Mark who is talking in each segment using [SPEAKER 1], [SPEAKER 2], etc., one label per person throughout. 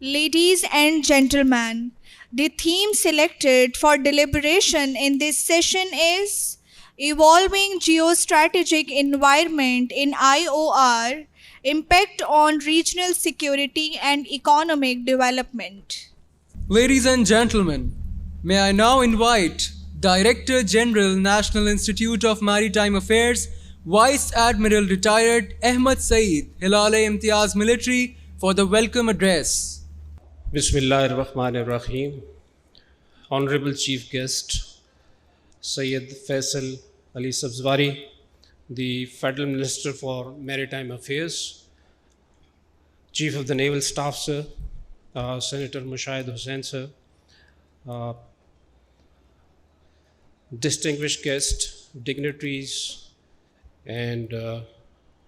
[SPEAKER 1] Ladies and gentlemen, the theme selected for deliberation in this session is Evolving Geostrategic Environment in IOR, Impact on Regional Security and Economic Development.
[SPEAKER 2] Ladies and gentlemen, may I now invite Director General, National Institute of Maritime Affairs, Vice Admiral Retired Ahmed Saeed, 𝐒𝐤𝐬𝐬𝐢𝐵 Military, for the welcome address.
[SPEAKER 3] Bismillahir-Rahmanir-Rahim. Honorable Chief Guest, Syed Faisal Ali Sabzwari, the Federal Minister for Maritime Affairs, Chief of the Naval Staff, sir, Senator Mushahid Hussain, sir, distinguished guests, dignitaries, and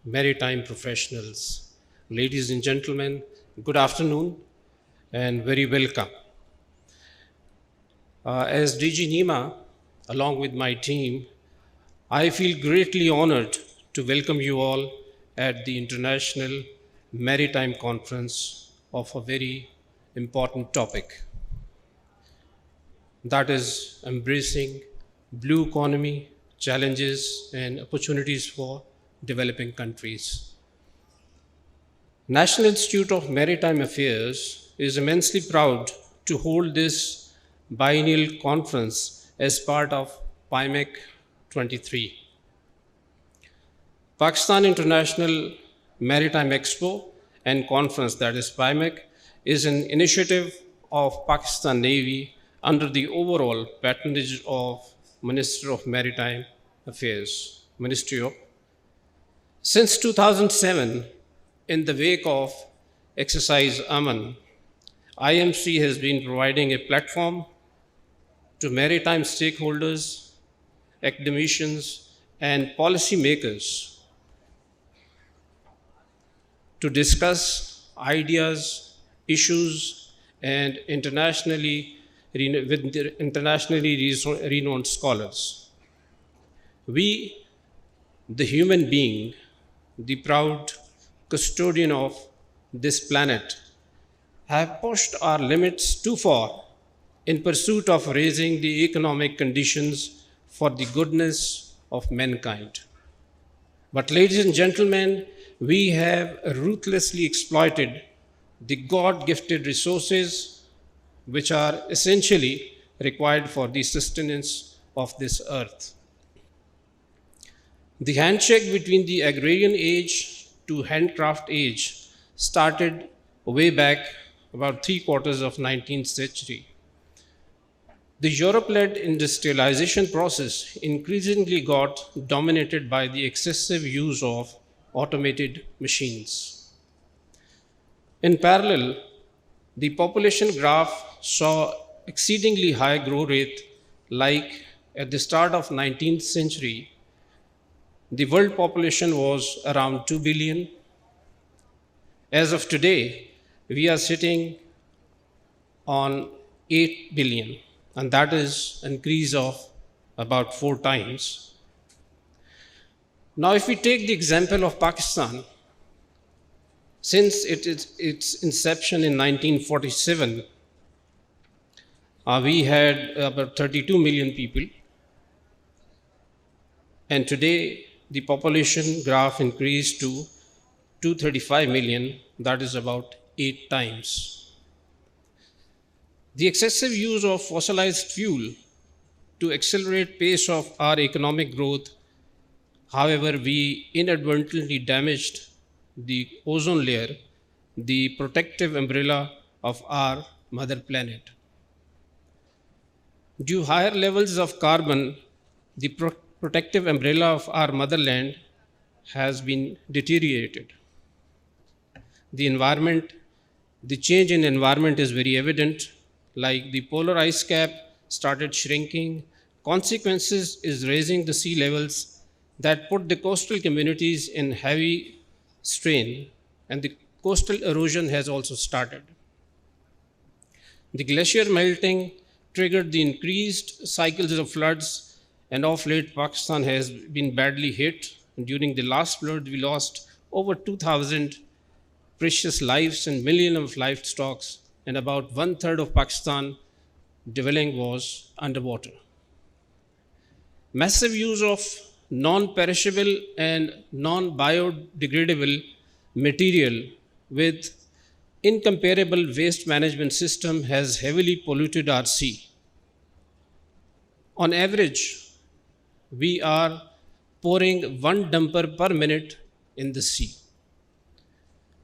[SPEAKER 3] maritime professionals. Ladies and gentlemen, good afternoon and very welcome. As DG NEMA, along with my team, I feel greatly honored to welcome you all at the International Maritime Conference of a very important topic, that is embracing blue economy, challenges and opportunities for developing countries. National Institute of Maritime Affairs is immensely proud to hold this biennial conference as part of PIMEC 23. Pakistan International Maritime Expo and Conference, that is PIMEC, is an initiative of Pakistan Navy under the overall patronage of Minister of Maritime Affairs, Ministry of. Since 2007, in the wake of exercise Aman, IMC has been providing a platform to maritime stakeholders, academicians, and policymakers to discuss ideas, issues, and internationally renowned scholars. We, the human being, the proud custodian of this planet, have pushed our limits too far in pursuit of raising the economic conditions for the goodness of mankind. But ladies and gentlemen, we have ruthlessly exploited the God-gifted resources which are essentially required for the sustenance of this earth. The handshake between the agrarian age to handcraft age started way back about 3/4 of 19th century. The Europe-led industrialization process increasingly got dominated by the excessive use of automated machines. In parallel, the population graph saw exceedingly high growth rate, like at the start of 19th century, the world population was around 2 billion. As of today, we are sitting on 8 billion, and that is an increase of about 4 times. Now, if we take the example of Pakistan, since its inception in 1947, we had about 32 million people, and today the population graph increased to 235 million, that is about 8 times. The excessive use of fossilized fuel to accelerate pace of our economic growth, however, we inadvertently damaged the ozone layer, the protective umbrella of our mother planet. Due to higher levels of carbon, the protective umbrella of our motherland has been deteriorated. The change in environment is very evident, like the polar ice cap started shrinking. Consequences is raising the sea levels that put the coastal communities in heavy strain, and the coastal erosion has also started. The glacier melting triggered the increased cycles of floods, and of late Pakistan has been badly hit. During the last flood, we lost over 2,000 precious lives and millions of livestock and about 1/3 of Pakistan dwelling was underwater. Massive use of non-perishable and non-biodegradable material with incomparable waste management system has heavily polluted our sea. On average, we are pouring 1 dumper per minute in the sea.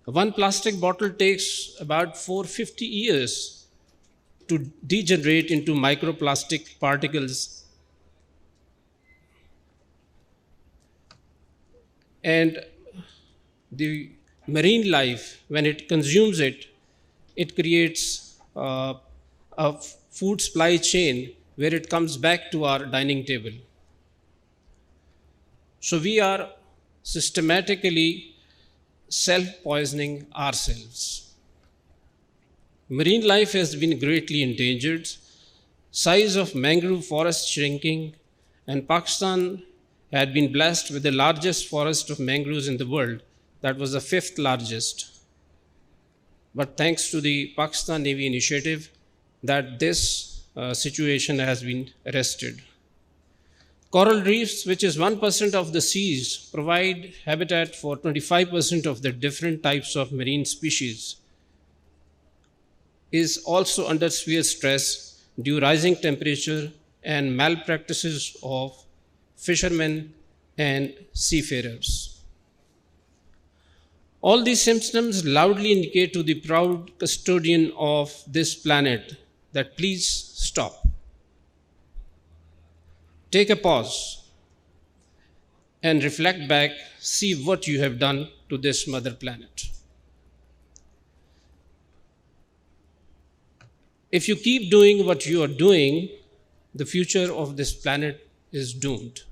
[SPEAKER 3] One plastic bottle takes about 450 years to degenerate into microplastic particles, and the marine life, when it consumes it, it creates a food supply chain where it comes back to our dining table. So we are systematically self-poisoning ourselves. Marine life has been greatly endangered. Size of mangrove forest shrinking, and Pakistan had been blessed with the largest forest of mangroves in the world. That was the 5th largest. But thanks to the Pakistan Navy initiative, that this situation has been arrested. Coral reefs, which is 1% of the seas, provide habitat for 25% of the different types of marine species, is also under severe stress due to rising temperature and malpractices of fishermen and seafarers. All these symptoms loudly indicate to the proud custodian of this planet that please stop. Take a pause and reflect back, see what you have done to this mother planet. If you keep doing what you are doing, the future of this planet is doomed.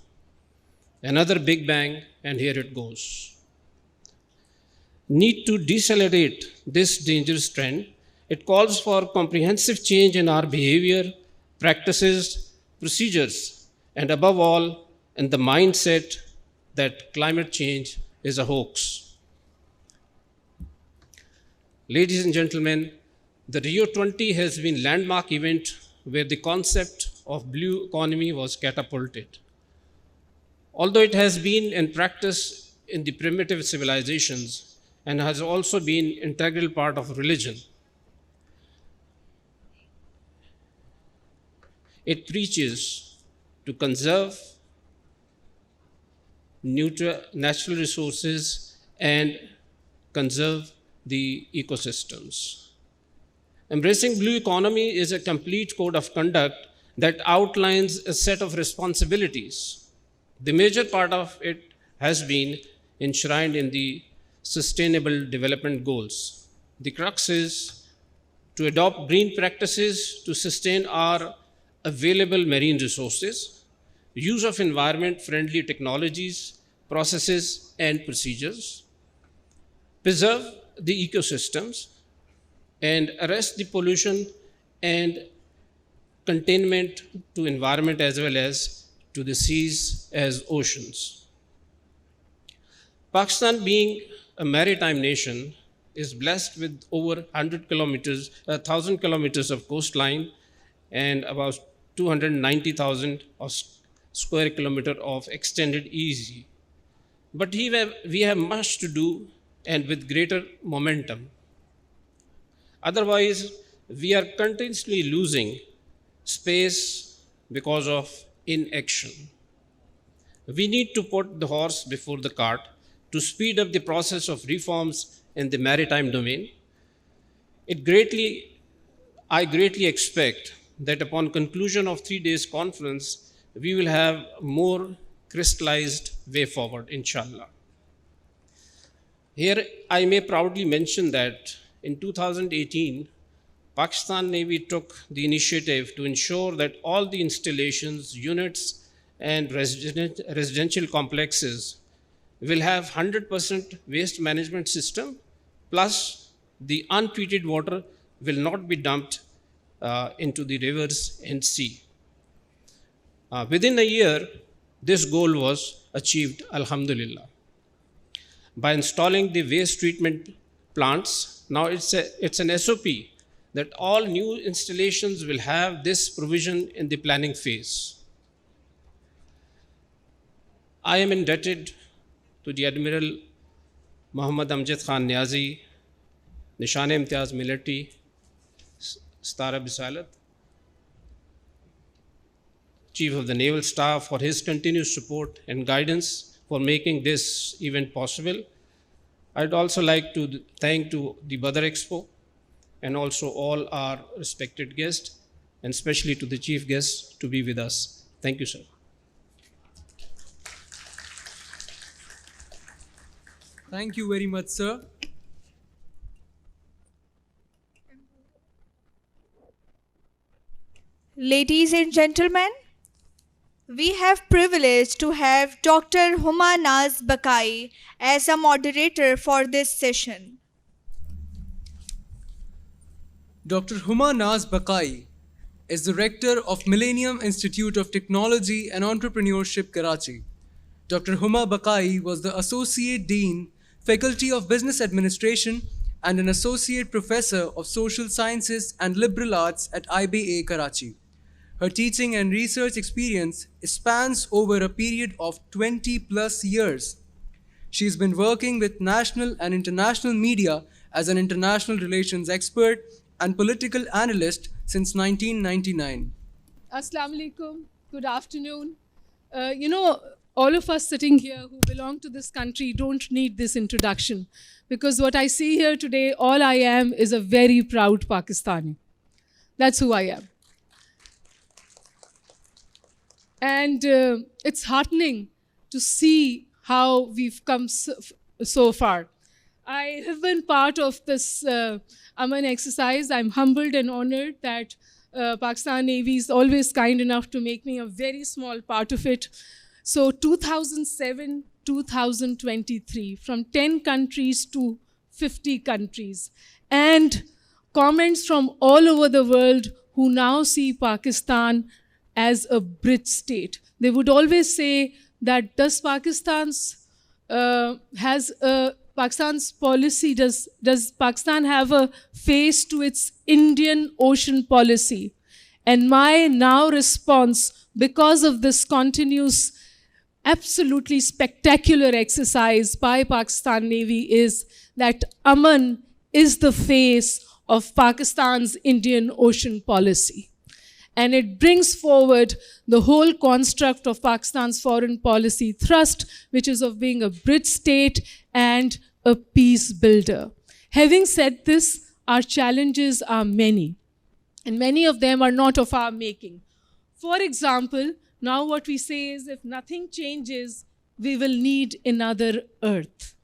[SPEAKER 3] Another big bang, and here it goes. Need to decelerate this dangerous trend. It calls for comprehensive change in our behavior, practices, procedures, and above all, in the mindset that climate change is a hoax. Ladies and gentlemen, the Rio 20 has been a landmark event where the concept of blue economy was catapulted. Although it has been in practice in the primitive civilizations and has also been an integral part of religion, it preaches to conserve natural resources and conserve the ecosystems. Embracing blue economy is a complete code of conduct that outlines a set of responsibilities. The major part of it has been enshrined in the Sustainable Development Goals. The crux is to adopt green practices to sustain our available marine resources, use of environment-friendly technologies, processes, and procedures, preserve the ecosystems, and arrest the pollution and containment to environment as well as to the seas as oceans. Pakistan, being a maritime nation, is blessed with over 1,000 kilometers of coastline and about 290,000 square kilometer of extended EEZ. But we have much to do and with greater momentum. Otherwise, we are continuously losing space because of inaction. We need to put the horse before the cart to speed up the process of reforms in the maritime domain. I greatly expect that upon conclusion of 3 days conference, we will have more crystallized way forward, inshallah. Here, I may proudly mention that in 2018, Pakistan Navy took the initiative to ensure that all the installations, units, and residential complexes will have 100% waste management system, plus the untreated water will not be dumped into the rivers and sea. Within a year, this goal was achieved, alhamdulillah. By installing the waste treatment plants, now it's an SOP that all new installations will have this provision in the planning phase. I am indebted to the Admiral Muhammad Amjad Khan Niazi, Nishan-e-Imtiyaz Military, Star Bisalat, Chief of the Naval Staff, for his continued support and guidance for making this event possible. I'd also like to thank to the Badr Expo and also all our respected guests, and especially to the chief guest to be with us. Thank you, sir.
[SPEAKER 2] Thank you very much, sir.
[SPEAKER 1] Ladies and gentlemen, we have privilege to have Dr. 𝐒𝐮𝐬𝐬𝐞𝐬 as a moderator for this session.
[SPEAKER 2] Dr. 𝐒𝐮𝐬𝐬𝐞𝐬 is the rector of Millennium Institute of Technology and Entrepreneurship, Karachi. Dr. 𝐒𝐮𝐬𝐬𝐞𝐬 was the Associate Dean, Faculty of Business Administration, and an Associate Professor of Social Sciences and Liberal Arts at IBA, Karachi. Her teaching and research experience spans over a period of 20 plus years. She's been working with national and international media as an international relations expert and political analyst since 1999.
[SPEAKER 4] Assalamu alaikum. Good afternoon. All of us sitting here who belong to this country don't need this introduction, because what I see here today, all I am is a very proud Pakistani. That's who I am. And it's heartening to see how we've come so far. I have been part of this 𝐒𝐻𝐻 exercise. I'm humbled and honored that Pakistan Navy is always kind enough to make me a very small part of it. So 2007, 2023, from 10 countries to 50 countries. And comments from all over the world who now see Pakistan as a bridge state. They would always say that does Pakistan's policy, does Pakistan have a face to its Indian Ocean policy? And my now response, because of this continuous, absolutely spectacular exercise by Pakistan Navy, is that Aman is the face of Pakistan's Indian Ocean policy. And it brings forward the whole construct of Pakistan's foreign policy thrust, which is of being a bridge state and a peace builder. Having said this, our challenges are many, and many of them are not of our making. For example, now what we say is, if nothing changes, we will need another Earth.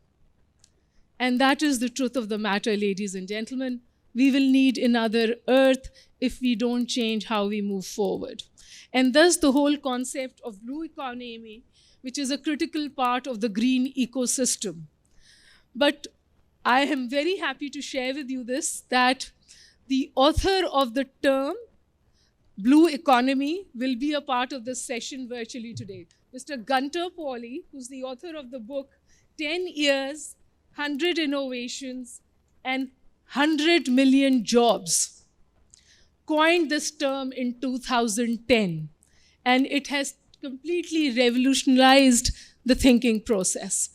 [SPEAKER 4] And that is the truth of the matter, ladies and gentlemen. We will need another Earth if we don't change how we move forward. And thus the whole concept of blue economy, which is a critical part of the green ecosystem. But I am very happy to share with you this, that the author of the term blue economy will be a part of this session virtually today. Mr. 𝐻𝐻𝐿, who's the author of the book 10 Years, 100 Innovations, and 100 Million Jobs, coined this term in 2010. And it has completely revolutionized the thinking process.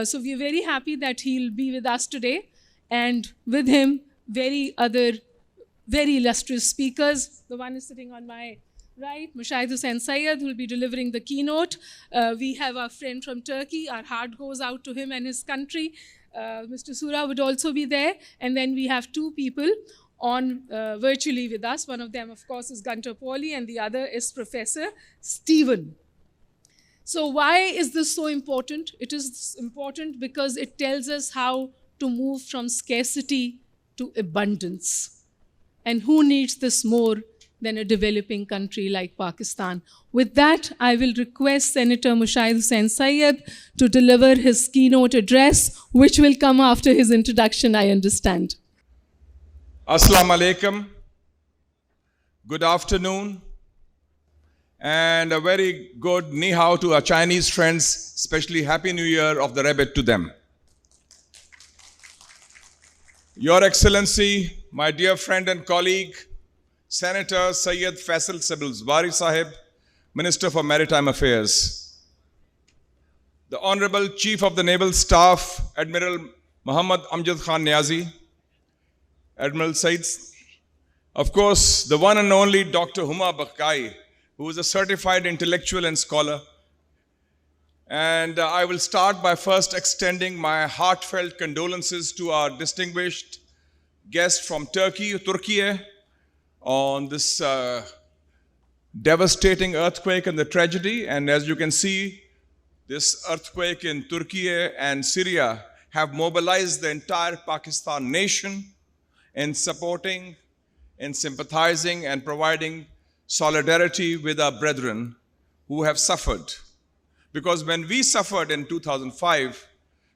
[SPEAKER 4] So we're very happy that he'll be with us today, and with him, very illustrious speakers. The one is sitting on my right, Mushahid Hussain Syed, who will be delivering the keynote. We have our friend from Turkey. Our heart goes out to him and his country. Mr. Sura would also be there. And then we have two people on virtually with us. One of them, of course, is 𝐻𝐻𝐿, and the other is Professor Stephen. So why is this so important? It is important because it tells us how to move from scarcity to abundance. And who needs this more than a developing country like Pakistan? With that, I will request Senator Mushahid Hussain Syed to deliver his keynote address, which will come after his introduction, I understand.
[SPEAKER 5] Assalamu alaikum. Good afternoon. And a very good ni hao to our Chinese friends, especially Happy New Year of the Rabbit to them. Your Excellency, my dear friend and colleague, Senator Syed Faisal Sabzwari Sahib, Minister for Maritime Affairs, the Honorable Chief of the Naval Staff, Admiral Muhammad Amjad Khan Niazi, Admiral Saeed, of course, the one and only Dr. Huma Bakai, who is a certified intellectual and scholar. And I will start by first extending my heartfelt condolences to our distinguished guest from Turkey, on this devastating earthquake and the tragedy. And as you can see, this earthquake in Turkey and Syria have mobilized the entire Pakistan nation in supporting, in sympathizing and providing solidarity with our brethren who have suffered. Because when we suffered in 2005,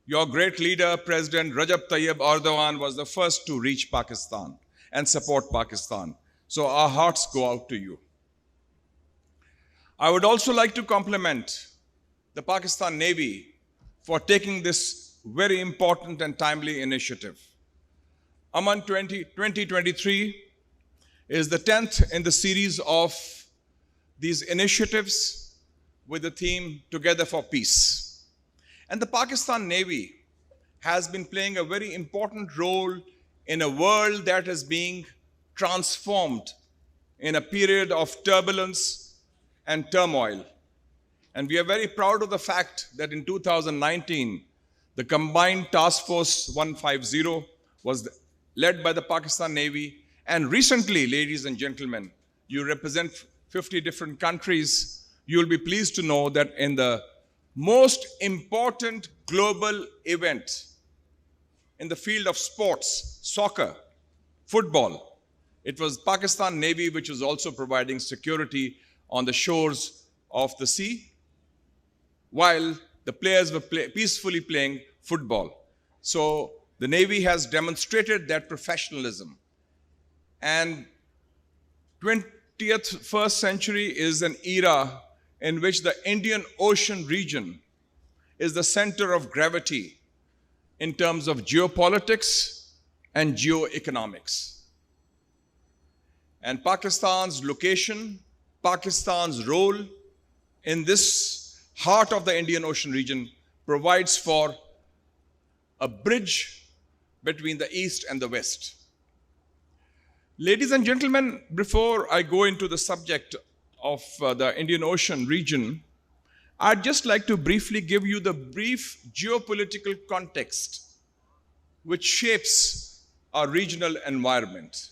[SPEAKER 5] your great leader, President Recep Tayyip Erdogan, was the first to reach Pakistan and support Pakistan. So our hearts go out to you. I would also like to compliment the Pakistan Navy for taking this very important and timely initiative. Aman 2023 is the 10th in the series of these initiatives with the theme Together for Peace. And the Pakistan Navy has been playing a very important role in a world that is being transformed in a period of turbulence and turmoil. And we are very proud of the fact that in 2019, the Combined Task Force 150 was led by the Pakistan Navy. And recently, ladies and gentlemen, you represent 50 different countries. You will be pleased to know that in the most important global event in the field of sports, soccer, football, it was Pakistan Navy which was also providing security on the shores of the sea, while the players were peacefully playing football. So the Navy has demonstrated that professionalism. And 21st century is an era in which the Indian Ocean region is the center of gravity in terms of geopolitics and geoeconomics. And Pakistan's location, Pakistan's role in this heart of the Indian Ocean region provides for a bridge between the East and the West. Ladies and gentlemen, before I go into the subject of the Indian Ocean region, I'd just like to briefly give you the brief geopolitical context which shapes our regional environment.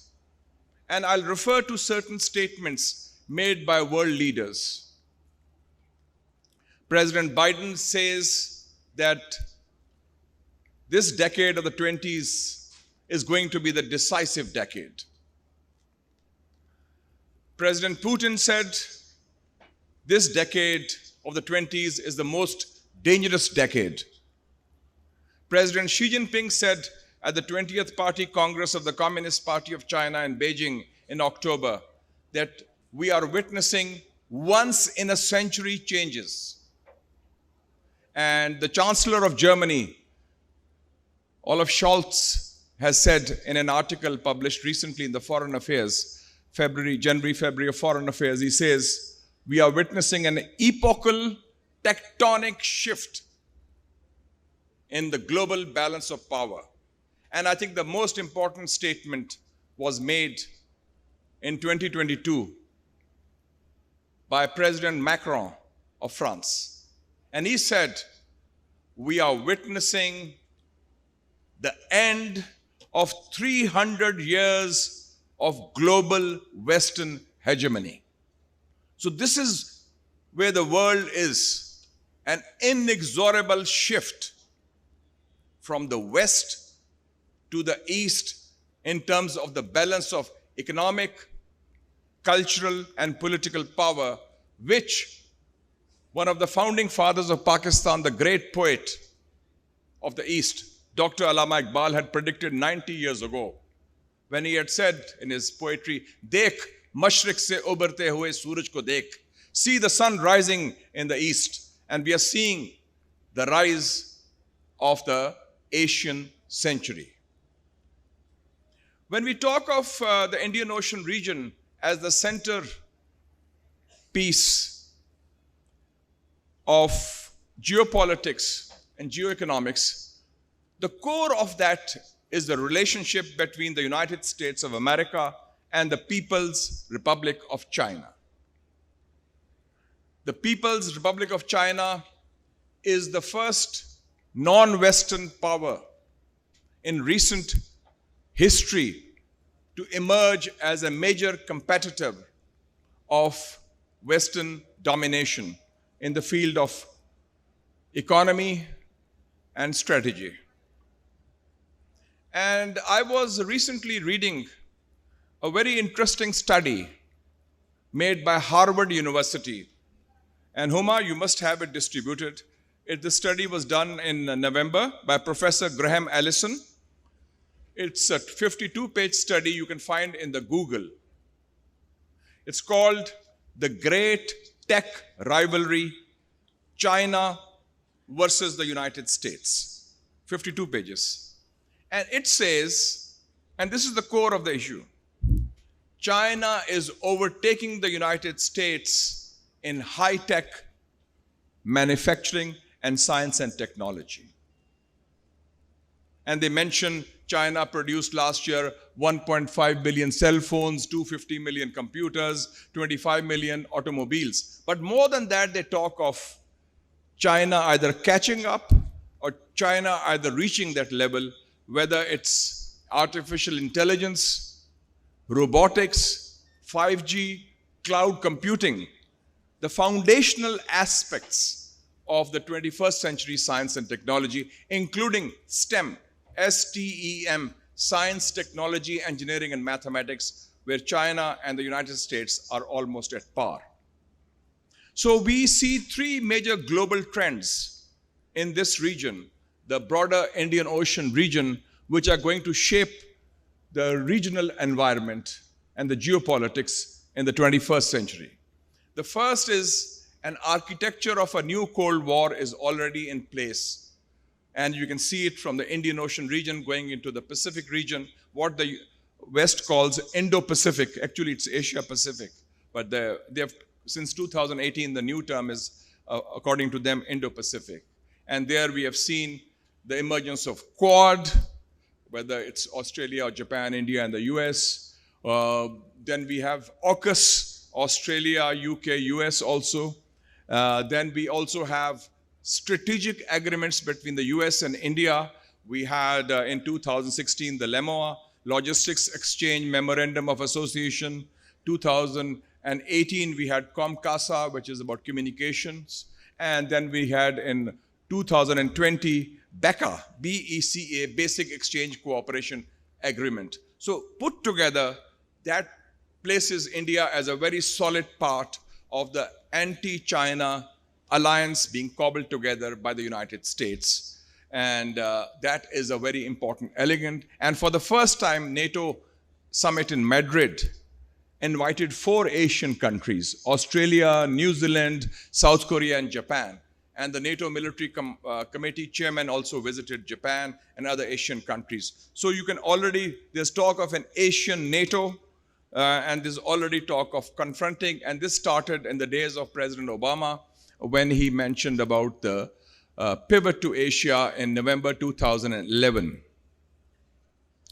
[SPEAKER 5] And I'll refer to certain statements made by world leaders. President Biden says that this decade of the 20s is going to be the decisive decade. President Putin said this decade of the 20s is the most dangerous decade. President Xi Jinping said at the 20th Party Congress of the Communist Party of China in Beijing in October that we are witnessing once-in-a-century changes. And the Chancellor of Germany, Olaf Scholz, has said in an article published recently in the Foreign Affairs, January-February of Foreign Affairs, he says, we are witnessing an epochal tectonic shift in the global balance of power. And I think the most important statement was made in 2022 by President Macron of France. And he said, we are witnessing the end of 300 years of global Western hegemony. So this is where the world is, an inexorable shift from the West to the East in terms of the balance of economic, cultural, and political power, which one of the founding fathers of Pakistan, the great poet of the East, Dr. Allama Iqbal, had predicted 90 years ago, when he had said in his poetry, "Dekh, mashriq se ubarte hue suraj ko dekh." See the sun rising in the east, and we are seeing the rise of the Asian century. When we talk of the Indian Ocean region as the center piece of geopolitics and geoeconomics, the core of that is the relationship between the United States of America and the People's Republic of China. The People's Republic of China is the first non-Western power in recent history to emerge as a major competitor of Western domination in the field of economy and strategy. And I was recently reading a very interesting study made by Harvard University. And Huma, you must have it distributed. The study was done in November by Professor Graham Allison. It's a 52-page study you can find in the Google. It's called The Great Tech Rivalry, China versus the United States. 52 pages. And it says, and this is the core of the issue, China is overtaking the United States in high-tech manufacturing and science and technology. And they mention China produced last year 1.5 billion cell phones, 250 million computers, 25 million automobiles. But more than that, they talk of China either catching up or China either reaching that level, whether it's artificial intelligence, robotics, 5G, cloud computing, the foundational aspects of the 21st century science and technology, including STEM, STEM, science, technology, engineering, and mathematics, where China and the United States are almost at par. So we see three major global trends in this region, the broader Indian Ocean region, which are going to shape the regional environment and the geopolitics in the 21st century. The first is an architecture of a new Cold War is already in place. And you can see it from the Indian Ocean region going into the Pacific region, what the West calls Indo-Pacific. Actually, it's Asia-Pacific. But they have, since 2018, the new term is, according to them, Indo-Pacific. And there we have seen the emergence of Quad, whether it's Australia or Japan, India, and the US. Then we have AUKUS, Australia, UK, US also. Then we also have strategic agreements between the US and India. We had in 2016 the LEMOA, Logistics Exchange Memorandum of Association. 2018 we had COMCASA, which is about communications. And then we had in 2020 BECA, B-E-C-A, Basic Exchange Cooperation Agreement. So put together, that places India as a very solid part of the anti-China alliance being cobbled together by the United States. And that is a very important element. And for the first time, NATO summit in Madrid invited 4 Asian countries, Australia, New Zealand, South Korea, and Japan. And the NATO Military Committee chairman also visited Japan and other Asian countries. So you can already, there's talk of an Asian NATO, and there's already talk of confronting, and this started in the days of President Obama, when he mentioned about the pivot to Asia in November 2011.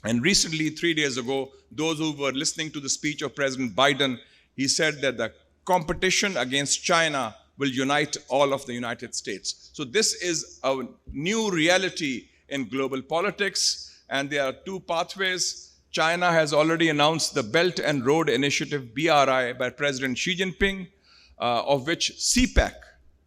[SPEAKER 5] And recently, 3 days ago, those who were listening to the speech of President Biden, he said that the competition against China will unite all of the United States. So this is a new reality in global politics, and there are 2 pathways. China has already announced the Belt and Road Initiative, BRI, by President Xi Jinping, of which CPEC,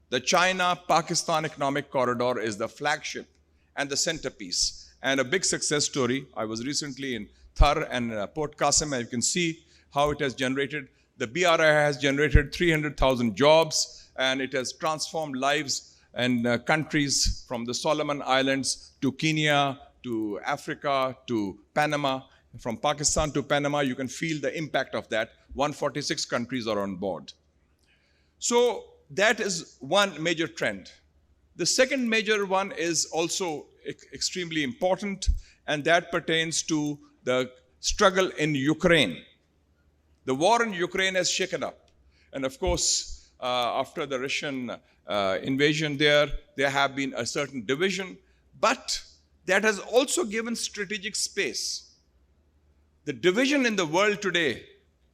[SPEAKER 5] the China-Pakistan Economic Corridor, is the flagship and the centerpiece. And a big success story. I was recently in Thar and Port Qasim, and you can see how it has generated. The BRI has generated 300,000 jobs, and it has transformed lives and countries from the Solomon Islands to Kenya, to Africa, to Panama. From Pakistan to Panama, you can feel the impact of that. 146 countries are on board. So that is one major trend. The second major one is also extremely important, and that pertains to the struggle in Ukraine. The war in Ukraine has shaken up. And of course, after the Russian invasion there have been a certain division, but that has also given strategic space. The division in the world today,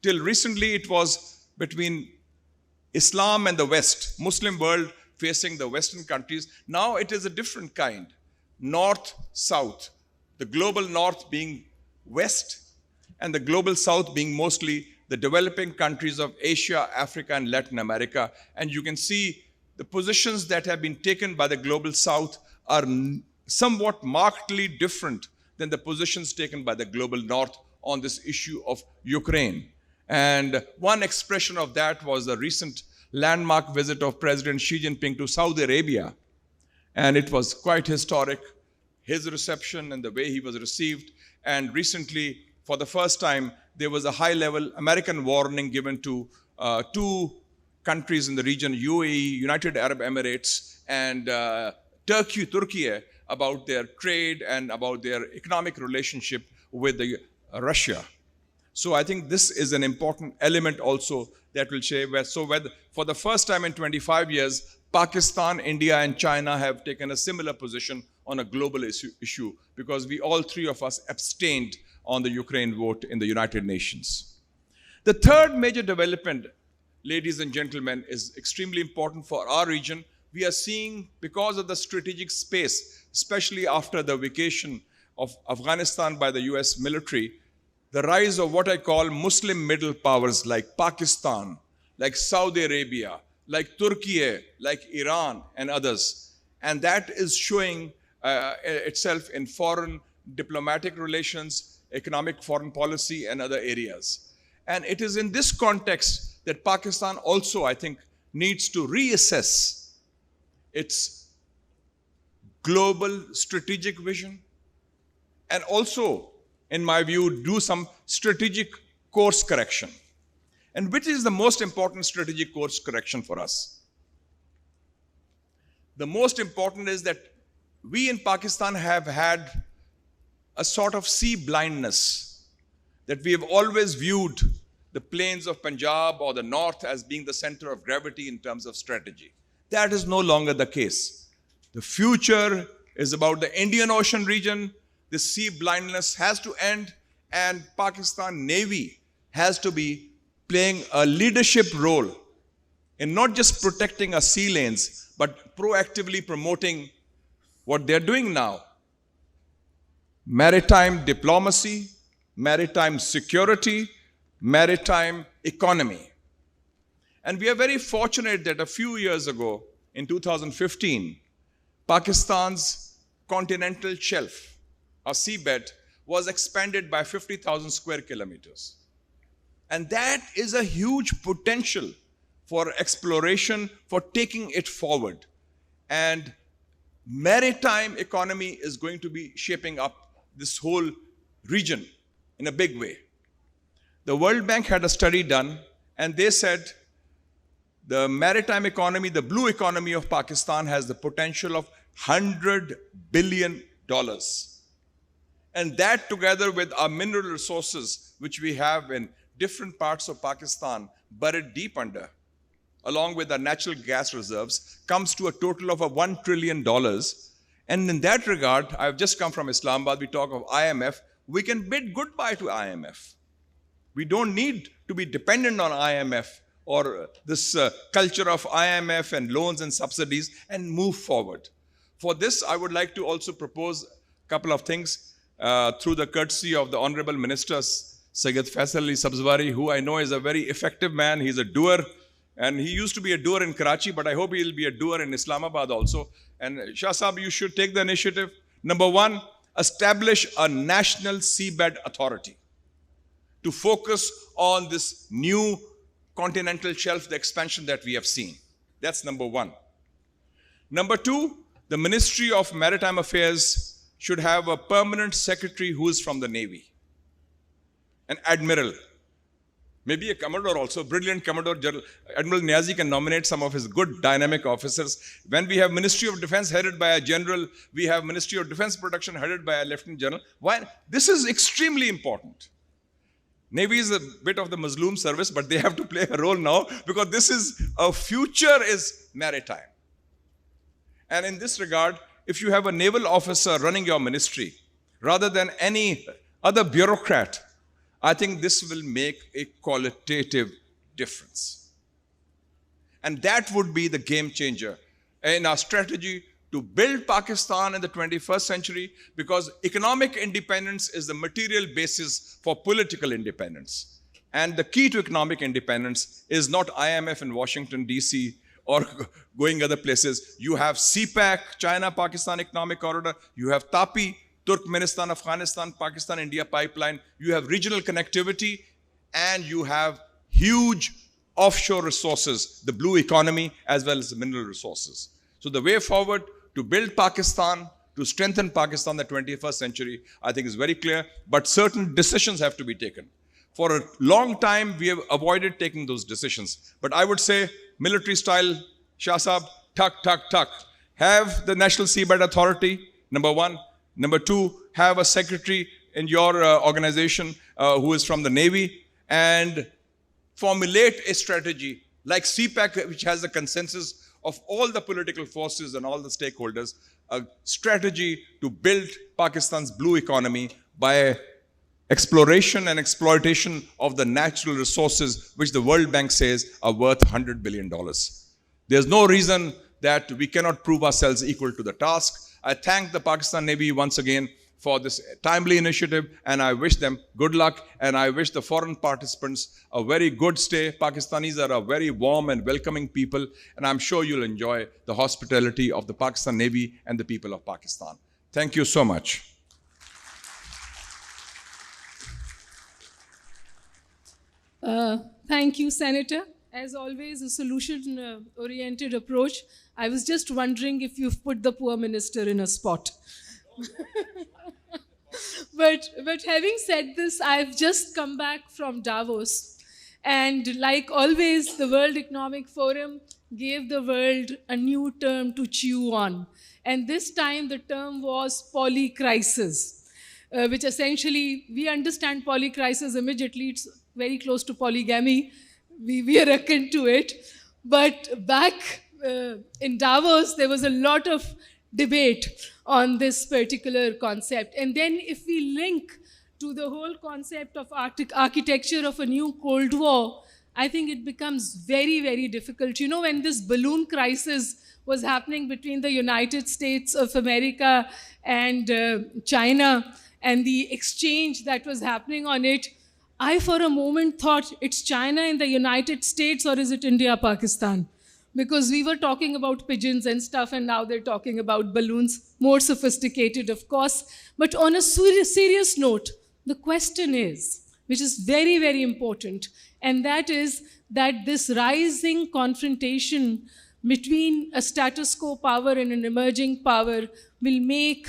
[SPEAKER 5] till recently it was between Islam and the West, Muslim world facing the Western countries. Now it is a different kind, North, South. The global North being West and the global South being mostly the developing countries of Asia, Africa, and Latin America. And you can see the positions that have been taken by the global South are somewhat markedly different than the positions taken by the global North on this issue of Ukraine. And one expression of that was the recent landmark visit of President Xi Jinping to Saudi Arabia. And it was quite historic, his reception and the way he was received. And recently, for the first time, there was a high-level American warning given to two countries in the region, UAE, United Arab Emirates, and Turkey, about their trade and about their economic relationship with Russia. So I think this is an important element also that will show where for the first time in 25 years, Pakistan, India, and China have taken a similar position on a global issue because all three of us abstained on the Ukraine vote in the United Nations. The third major development, ladies and gentlemen, is extremely important for our region. We are seeing, because of the strategic space, especially after the vacation of Afghanistan by the US military, the rise of what I call Muslim middle powers like Pakistan, like Saudi Arabia, like Turkey, like Iran and others. And that is showing itself in foreign diplomatic relations, economic foreign policy and other areas. And it is in this context that Pakistan also, I think, needs to reassess its global strategic vision and also, in my view, do some strategic course correction. And which is the most important strategic course correction for us? The most important is that we in Pakistan have had a sort of sea blindness, that we have always viewed the plains of Punjab or the north as being the center of gravity in terms of strategy. That is no longer the case. The future is about the Indian Ocean region. The sea blindness has to end, and Pakistan Navy has to be playing a leadership role in not just protecting our sea lanes, but proactively promoting what they're doing now. Maritime diplomacy, maritime security, maritime economy. And we are very fortunate that a few years ago, in 2015, Pakistan's continental shelf, or seabed, was expanded by 50,000 square kilometers. And that is a huge potential for exploration, for taking it forward. And maritime economy is going to be shaping up this whole region in a big way. The World Bank had a study done, and they said the maritime economy, the blue economy of Pakistan, has the potential of $100 billion. And that, together with our mineral resources, which we have in different parts of Pakistan, buried deep under, along with our natural gas reserves, comes to a total of $1 trillion. And in that regard, I've just come from Islamabad, we talk of IMF, we can bid goodbye to IMF. We don't need to be dependent on IMF or this culture of IMF and loans and subsidies, and move forward. For this, I would like to also propose a couple of things through the courtesy of the Honorable Minister, Syed Faisal Sabzwari, who I know is a very effective man. He's a doer, and he used to be a doer in Karachi, but I hope he'll be a doer in Islamabad also. And Shah Sahab, you should take the initiative. Number one, establish a national seabed authority to focus on this new continental shelf, the expansion that we have seen. That's number one. Number two, the Ministry of Maritime Affairs should have a permanent secretary who is from the Navy, an admiral, maybe a commodore also, brilliant commodore. Admiral Niazi can nominate some of his good dynamic officers. When we have Ministry of Defense headed by a general, we have Ministry of Defense Production headed by a lieutenant general. Why? This is extremely important. Navy is a bit of the Muslim service, but they have to play a role now because this is our future is maritime. And in this regard, if you have a naval officer running your ministry rather than any other bureaucrat, I think this will make a qualitative difference. And that would be the game changer in our strategy to build Pakistan in the 21st century, because economic independence is the material basis for political independence. And the key to economic independence is not IMF in Washington, DC, or going other places. You have CPEC, China-Pakistan Economic Corridor. You have TAPI, Turkmenistan, Afghanistan, Pakistan, India pipeline. You have regional connectivity, and you have huge offshore resources, the blue economy, as well as the mineral resources. So the way forward to build Pakistan, to strengthen Pakistan in the 21st century, I think is very clear, but certain decisions have to be taken. For a long time, we have avoided taking those decisions. But I would say, military style, Shah Sahab, tuck, tuck, tuck. Have the National Seabed Authority, number one. Number two, have a secretary in your organization who is from the Navy, and formulate a strategy like CPEC, which has a consensus of all the political forces and all the stakeholders, a strategy to build Pakistan's blue economy by exploration and exploitation of the natural resources, which the World Bank says are worth $100 billion. There's no reason that we cannot prove ourselves equal to the task. I thank the Pakistan Navy once again for this timely initiative, and I wish them good luck, and I wish the foreign participants a very good stay. Pakistanis are a very warm and welcoming people, and I'm sure you'll enjoy the hospitality of the Pakistan Navy and the people of Pakistan. Thank you so much.
[SPEAKER 4] Thank you, Senator. As always, a solution-oriented approach. I was just wondering if you've put the poor minister in a spot. But having said this, I've just come back from Davos. And like always, the World Economic Forum gave the world a new term to chew on. And this time the term was polycrisis, which essentially, we understand polycrisis immediately. It's very close to polygamy. We are akin to it. But back in Davos, there was a lot of debate on this particular concept. And then if we link to the whole concept of architecture of a new Cold War, I think it becomes very, very difficult. You know, when this balloon crisis was happening between the United States of America and China, and the exchange that was happening on it, I for a moment thought, it's China and the United States, or is it India, Pakistan? Because we were talking about pigeons and stuff, and now they're talking about balloons, more sophisticated, of course. But on a serious note, the question is, which is very, very important, and that is that this rising confrontation between a status quo power and an emerging power will make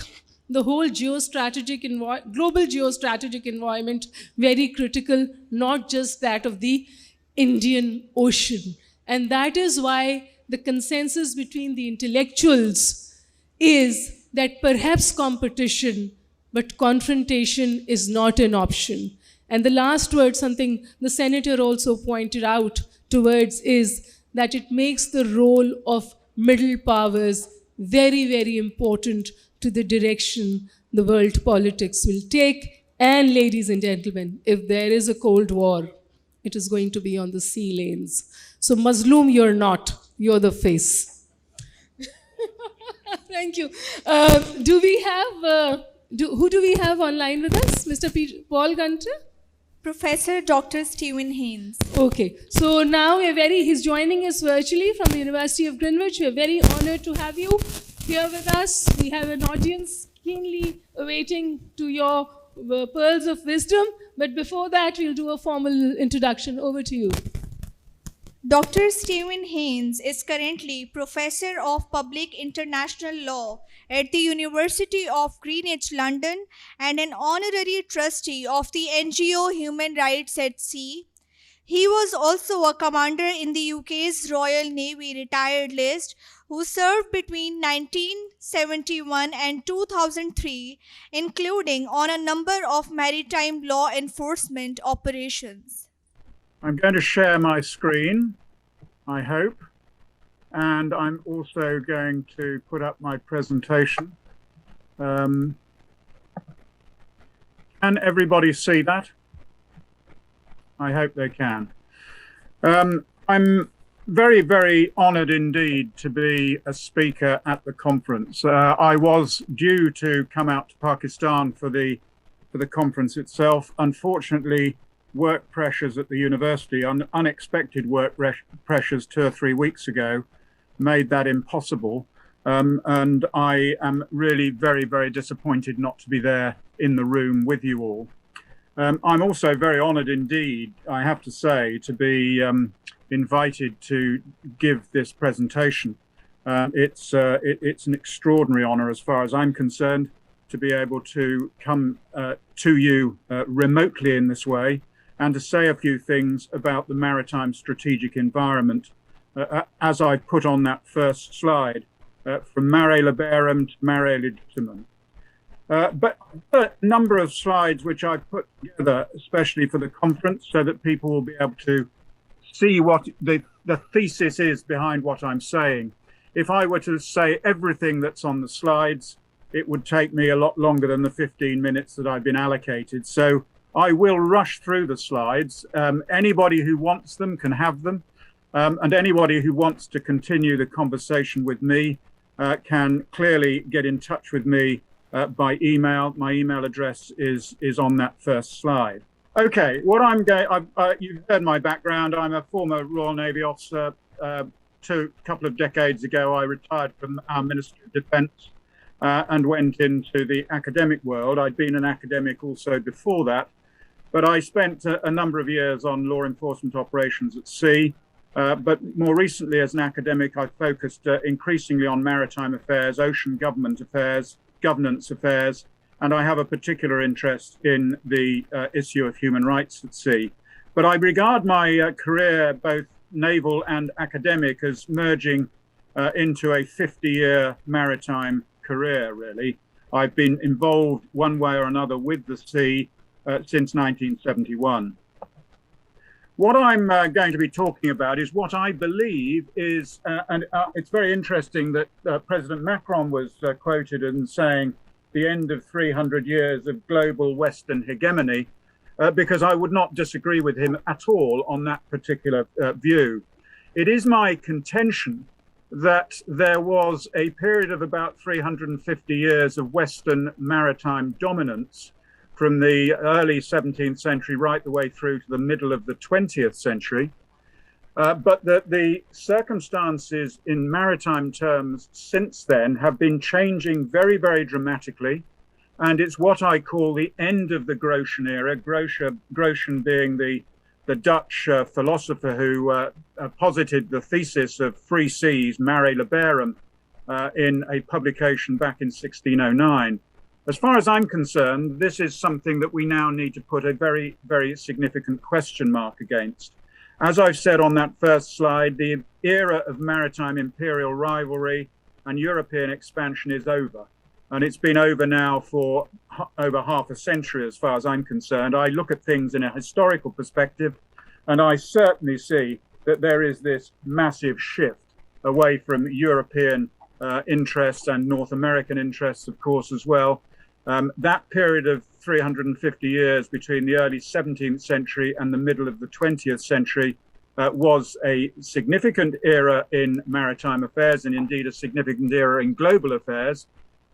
[SPEAKER 4] the whole global geostrategic environment very critical, not just that of the Indian Ocean. And that is why the consensus between the intellectuals is that perhaps competition, but confrontation is not an option. And the last word, something the senator also pointed out towards, is that it makes the role of middle powers very, very important to the direction the world politics will take. And ladies and gentlemen, if there is a Cold War, it is going to be on the sea lanes. So Mazloom, you're not, you're the face. Thank you. Who do we have online with us? Mr. Paul Gunter?
[SPEAKER 1] Professor Dr. Stephen Haines.
[SPEAKER 4] Okay, so now he's joining us virtually from the University of Greenwich. We're very honored to have you here with us. We have an audience keenly awaiting to your pearls of wisdom. But before that, we'll do a formal introduction. Over to you.
[SPEAKER 1] Dr. Stephen Haines is currently Professor of Public International Law at the University of Greenwich, London, and an honorary trustee of the NGO Human Rights at Sea. He was also a commander in the UK's Royal Navy retired list, who served between 1971 and 2003, including on a number of maritime law enforcement operations.
[SPEAKER 6] I'm going to share my screen, I hope, and I'm also going to put up my presentation. Can everybody see that? I hope they can. I'm very, very honored indeed to be a speaker at the conference. I was due to come out to Pakistan for the conference itself. Unfortunately, work pressures at the university, unexpected work pressures 2 or 3 weeks ago, made that impossible. And I am really very, very disappointed not to be there in the room with you all. I'm also very honored indeed, I have to say, to be invited to give this presentation. It's an extraordinary honor as far as I'm concerned to be able to come to you remotely in this way and to say a few things about the maritime strategic environment as I put on that first slide, from mare liberum to mare legitimum. But a number of slides which I put together especially for the conference so that people will be able to see what the thesis is behind what I'm saying. If I were to say everything that's on the slides, it would take me a lot longer than the 15 minutes that I've been allocated. So I will rush through the slides. Anybody who wants them can have them. And anybody who wants to continue the conversation with me can clearly get in touch with me by email. My email address is on that first slide. Okay, what I'm going, you've heard my background. I'm a former Royal Navy officer. A couple of decades ago, I retired from our Ministry of Defence and went into the academic world. I'd been an academic also before that, but I spent a number of years on law enforcement operations at sea. But more recently as an academic, I've focused increasingly on maritime affairs, ocean government affairs, governance affairs, and I have a particular interest in the issue of human rights at sea. But I regard my career, both naval and academic, as merging into a 50-year maritime career, really. I've been involved one way or another with the sea since 1971. What I'm going to be talking about is what I believe is, and it's very interesting that President Macron was quoted in saying the end of 300 years of global Western hegemony, because I would not disagree with him at all on that particular view. It is my contention that there was a period of about 350 years of Western maritime dominance from the early 17th century right the way through to the middle of the 20th century. But that the circumstances in maritime terms since then have been changing very, very dramatically. And it's what I call the end of the Ghosn era, Ghosn being the Dutch philosopher who posited the thesis of free seas, mare liberum, in a publication back in 1609. As far as I'm concerned, this is something that we now need to put a very, very significant question mark against. As I've said on that first slide, the era of maritime imperial rivalry and European expansion is over. And it's been over now for over half a century, as far as I'm concerned. I look at things in a historical perspective, and I certainly see that there is this massive shift away from European interests and North American interests, of course, as well. That period of 350 years between the early 17th century and the middle of the 20th century was a significant era in maritime affairs and indeed a significant era in global affairs.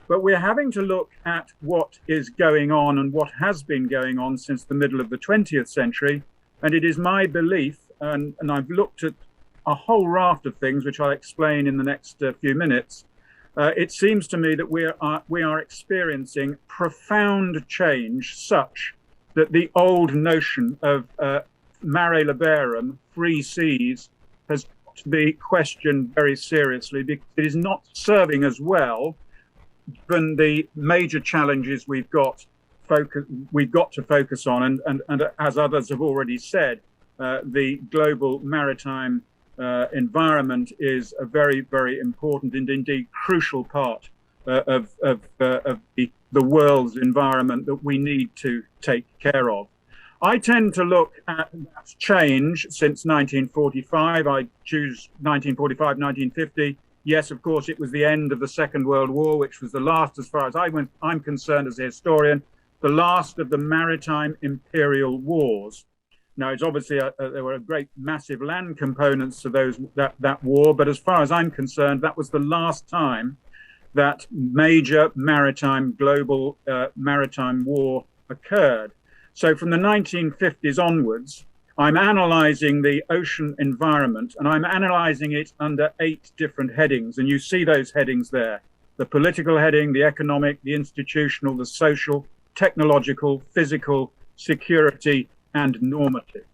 [SPEAKER 6] But we're having to look at what is going on and what has been going on since the middle of the 20th century. And it is my belief, and I've looked at a whole raft of things, which I'll explain in the next few minutes. It seems to me that we are experiencing profound change such that the old notion of mare liberum, free seas, has to be questioned very seriously because it is not serving us well given the major challenges we've got to focus on, and as others have already said, the global maritime environment is a very, very important and indeed crucial part of the world's environment that we need to take care of. I tend to look at that change since 1945. I choose 1945, 1950. Yes, of course, it was the end of the Second World War, which was the last, as far as I'm concerned as a historian, the last of the maritime imperial wars. Now, it's obviously there were a great massive land components to that war, but as far as I'm concerned, that was the last time that major global maritime war occurred. So from the 1950s onwards, I'm analyzing the ocean environment, and I'm analyzing it under 8 different headings. And you see those headings there: the political heading, the economic, the institutional, the social, technological, physical, security, and normative.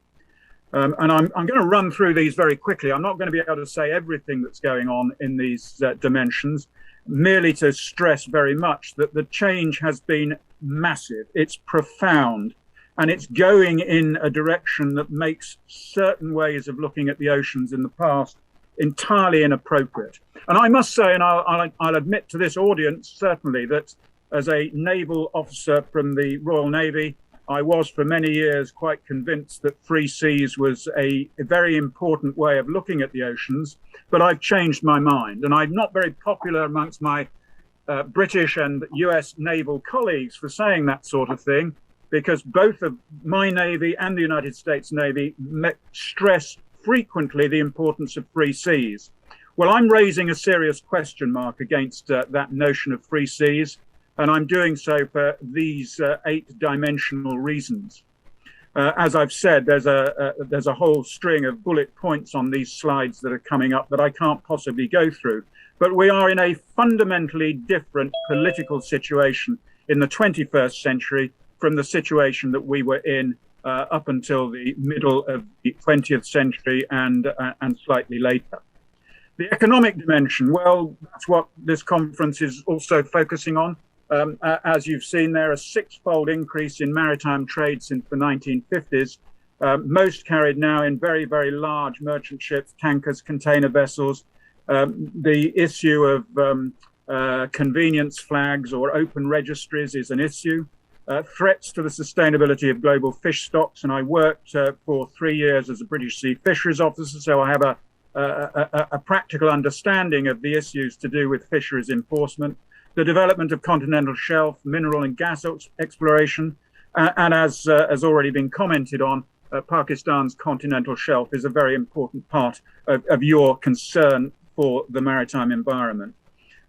[SPEAKER 6] And I'm going to run through these very quickly. I'm not going to be able to say everything that's going on in these dimensions, merely to stress very much that the change has been massive. It's profound. And it's going in a direction that makes certain ways of looking at the oceans in the past entirely inappropriate. And I must say, and I'll admit to this audience, certainly, that as a naval officer from the Royal Navy, I was for many years quite convinced that free seas was a very important way of looking at the oceans, but I've changed my mind. And I'm not very popular amongst my British and US naval colleagues for saying that sort of thing, because both of my Navy and the United States Navy stress frequently the importance of free seas. Well, I'm raising a serious question mark against that notion of free seas, and I'm doing so for these 8-dimensional reasons. As I've said, there's a whole string of bullet points on these slides that are coming up that I can't possibly go through. But we are in a fundamentally different political situation in the 21st century from the situation that we were in up until the middle of the 20th century and slightly later. The economic dimension, well, that's what this conference is also focusing on. As you've seen, there a 6-fold increase in maritime trade since the 1950s, most carried now in very, very large merchant ships, tankers, container vessels. The issue of convenience flags or open registries is an issue. Threats to the sustainability of global fish stocks, and I worked for 3 years as a British Sea Fisheries officer, so I have a practical understanding of the issues to do with fisheries enforcement. The development of continental shelf, mineral and gas exploration, and as has already been commented on, Pakistan's continental shelf is a very important part of your concern for the maritime environment.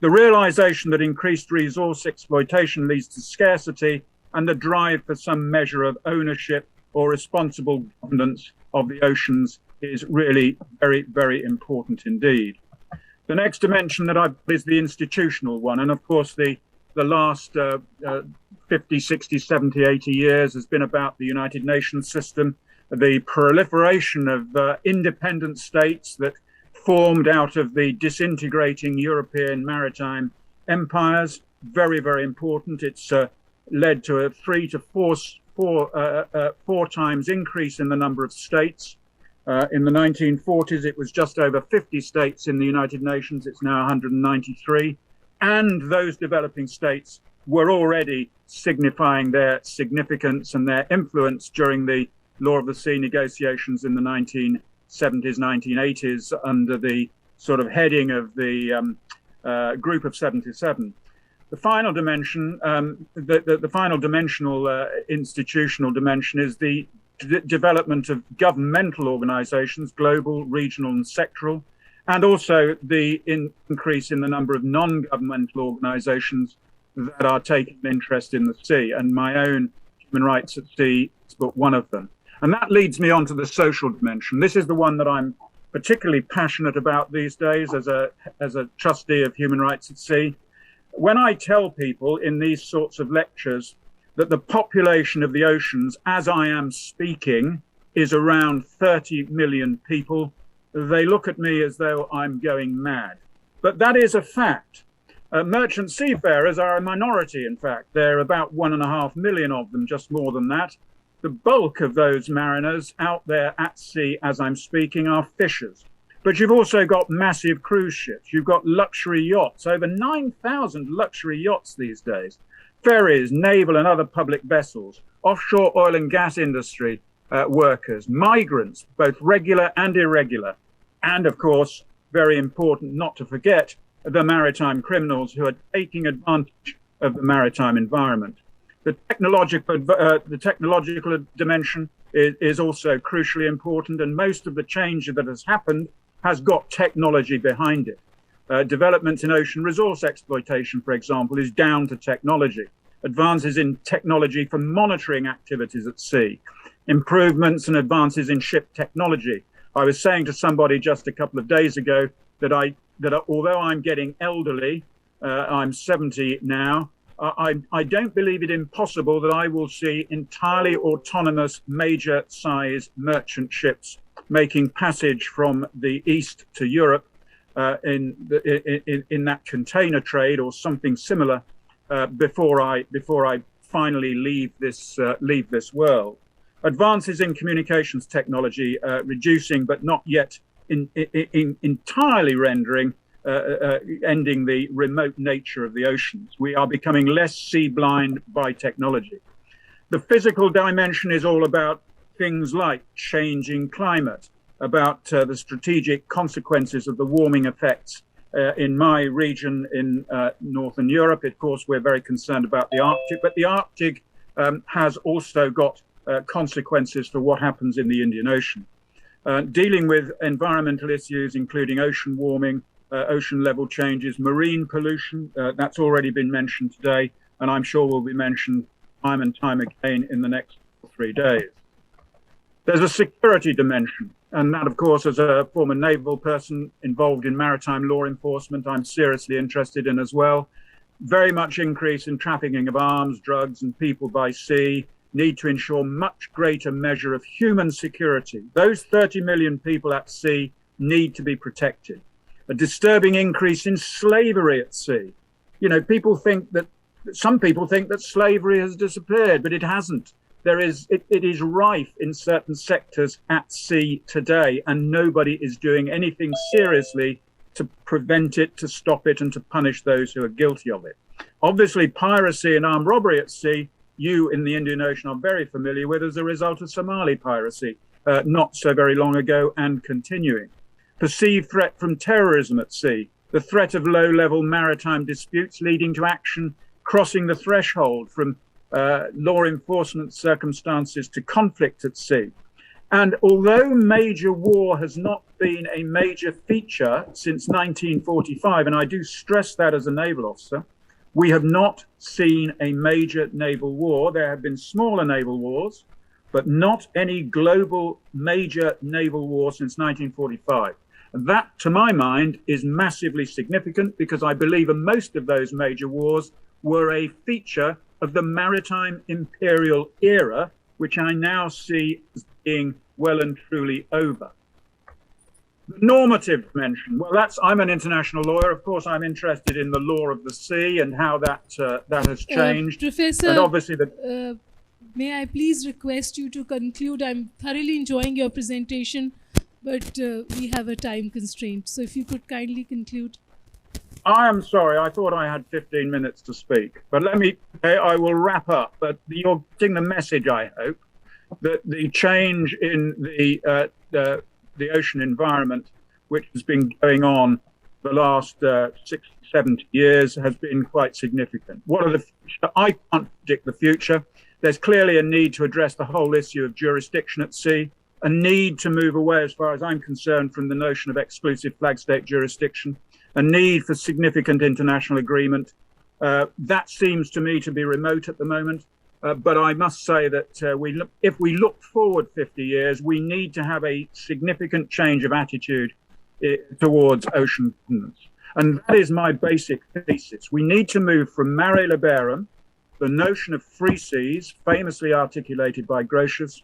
[SPEAKER 6] The realization that increased resource exploitation leads to scarcity, and the drive for some measure of ownership or responsible governance of the oceans is really very, very important indeed. The next dimension that I've is the institutional one. And of course, the last 50, 60, 70, 80 years has been about the United Nations system, the proliferation of independent states that formed out of the disintegrating European maritime empires. Very, very important. It's led to a 3 to 4 times increase in the number of states. In the 1940s, it was just over 50 states in the United Nations. It's now 193. And those developing states were already signifying their significance and their influence during the Law of the Sea negotiations in the 1970s, 1980s, under the sort of heading of the Group of 77. The final dimension, the final dimensional institutional dimension is the development of governmental organizations, global, regional, and sectoral, and also the increase in the number of non-governmental organizations that are taking an interest in the sea. And my own Human Rights at Sea is but one of them. And that leads me on to the social dimension. This is the one that I'm particularly passionate about these days as a trustee of Human Rights at Sea. When I tell people in these sorts of lectures that the population of the oceans, as I am speaking, is around 30 million people, they look at me as though I'm going mad. But that is a fact. Merchant seafarers are a minority, in fact. There are about 1.5 million of them, just more than that. The bulk of those mariners out there at sea, as I'm speaking, are fishers. But you've also got massive cruise ships. You've got luxury yachts, over 9,000 luxury yachts these days, ferries, naval and other public vessels, offshore oil and gas industry workers, migrants, both regular and irregular, and of course, very important not to forget, the maritime criminals who are taking advantage of the maritime environment. The technological dimension is also crucially important, and most of the change that has happened has got technology behind it. Development in ocean resource exploitation, for example, is down to technology. Advances in technology for monitoring activities at sea, improvements and advances in ship technology. I was saying to somebody just a couple of days ago that although I'm getting elderly, I'm 70 now, I don't believe it impossible that I will see entirely autonomous major size merchant ships making passage from the east to Europe in that container trade or something similar before I finally leave this world. Advances in communications technology, reducing but not yet entirely rendering ending the remote nature of the oceans. We are becoming less sea blind by technology. The physical dimension is all about things like changing climate, about the strategic consequences of the warming effects in my region in Northern Europe. Of course, we're very concerned about the Arctic, but the Arctic has also got consequences for what happens in the Indian Ocean. Dealing with environmental issues, including ocean warming, ocean level changes, marine pollution, that's already been mentioned today, and I'm sure will be mentioned time and time again in the next 3 days. There's a security dimension, and that, of course, as a former naval person involved in maritime law enforcement, I'm seriously interested in as well. Very much increase in trafficking of arms, drugs, and people by sea, need to ensure much greater measure of human security. Those 30 million people at sea need to be protected. A disturbing increase in slavery at sea. You know, some people think that slavery has disappeared, but it hasn't. It is rife in certain sectors at sea today, and nobody is doing anything seriously to prevent it, to stop it, and to punish those who are guilty of it. Obviously, piracy and armed robbery at sea, you in the Indian Ocean are very familiar with as a result of Somali piracy, not so very long ago and continuing. Perceived threat from terrorism at sea, the threat of low-level maritime disputes leading to action crossing the threshold from law enforcement circumstances to conflict at sea. And although major war has not been a major feature since 1945, and I do stress that as a naval officer, we have not seen a major naval war. There have been smaller naval wars, but not any global major naval war since 1945. And that, to my mind, is massively significant because I believe most of those major wars were a feature of the maritime imperial era, which I now see as being well and truly over. The normative dimension, well, I'm an international lawyer. Of course, I'm interested in the law of the sea and how that has changed.
[SPEAKER 4] Professor,
[SPEAKER 6] and obviously
[SPEAKER 4] may I please request you to conclude? I'm thoroughly enjoying your presentation, but we have a time constraint. So if you could kindly conclude.
[SPEAKER 6] I am sorry, I thought I had 15 minutes to speak, but I will wrap up. But you're getting the message, I hope, that the change in the ocean environment, which has been going on the last 60, 70 years, has been quite significant. What are the future? I can't predict the future. There's clearly a need to address the whole issue of jurisdiction at sea, a need to move away, as far as I'm concerned, from the notion of exclusive flag state jurisdiction, a need for significant international agreement. That seems to me to be remote at the moment. But I must say that if we look forward 50 years, we need to have a significant change of attitude towards ocean governance. And that is my basic thesis. We need to move from mare liberum, the notion of free seas, famously articulated by Grotius,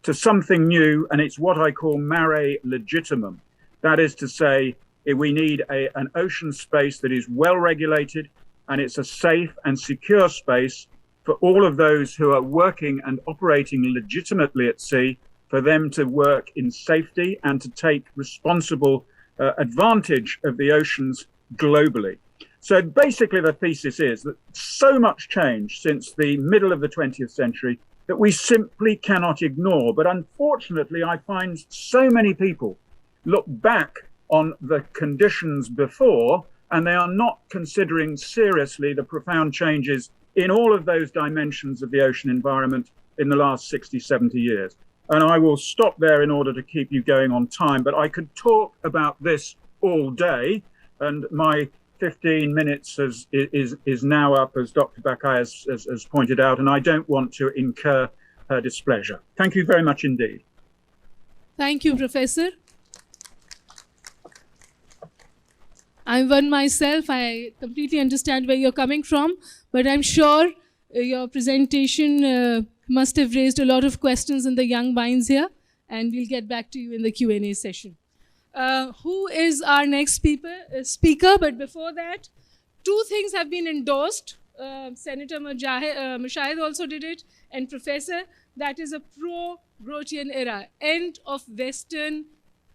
[SPEAKER 6] to something new, and it's what I call mare legitimum. That is to say, we need an ocean space that is well regulated, and it's a safe and secure space for all of those who are working and operating legitimately at sea, for them to work in safety and to take responsible advantage of the oceans globally. So basically the thesis is that so much changed since the middle of the 20th century that we simply cannot ignore. But unfortunately, I find so many people look back on the conditions before, and they are not considering seriously the profound changes in all of those dimensions of the ocean environment in the last 60, 70 years. And I will stop there in order to keep you going on time, but I could talk about this all day, and my 15 minutes is now up, as Dr. Bakai has pointed out, and I don't want to incur her displeasure. Thank you very much indeed.
[SPEAKER 4] Thank you, Professor. I'm one myself. I completely understand where you're coming from, but I'm sure your presentation must have raised a lot of questions in the young minds here, and we'll get back to you in the Q&A session. Who is our next speaker? But before that, two things have been endorsed. Senator Mushahid also did it, and Professor, that is a pro-Grotian era, end of Western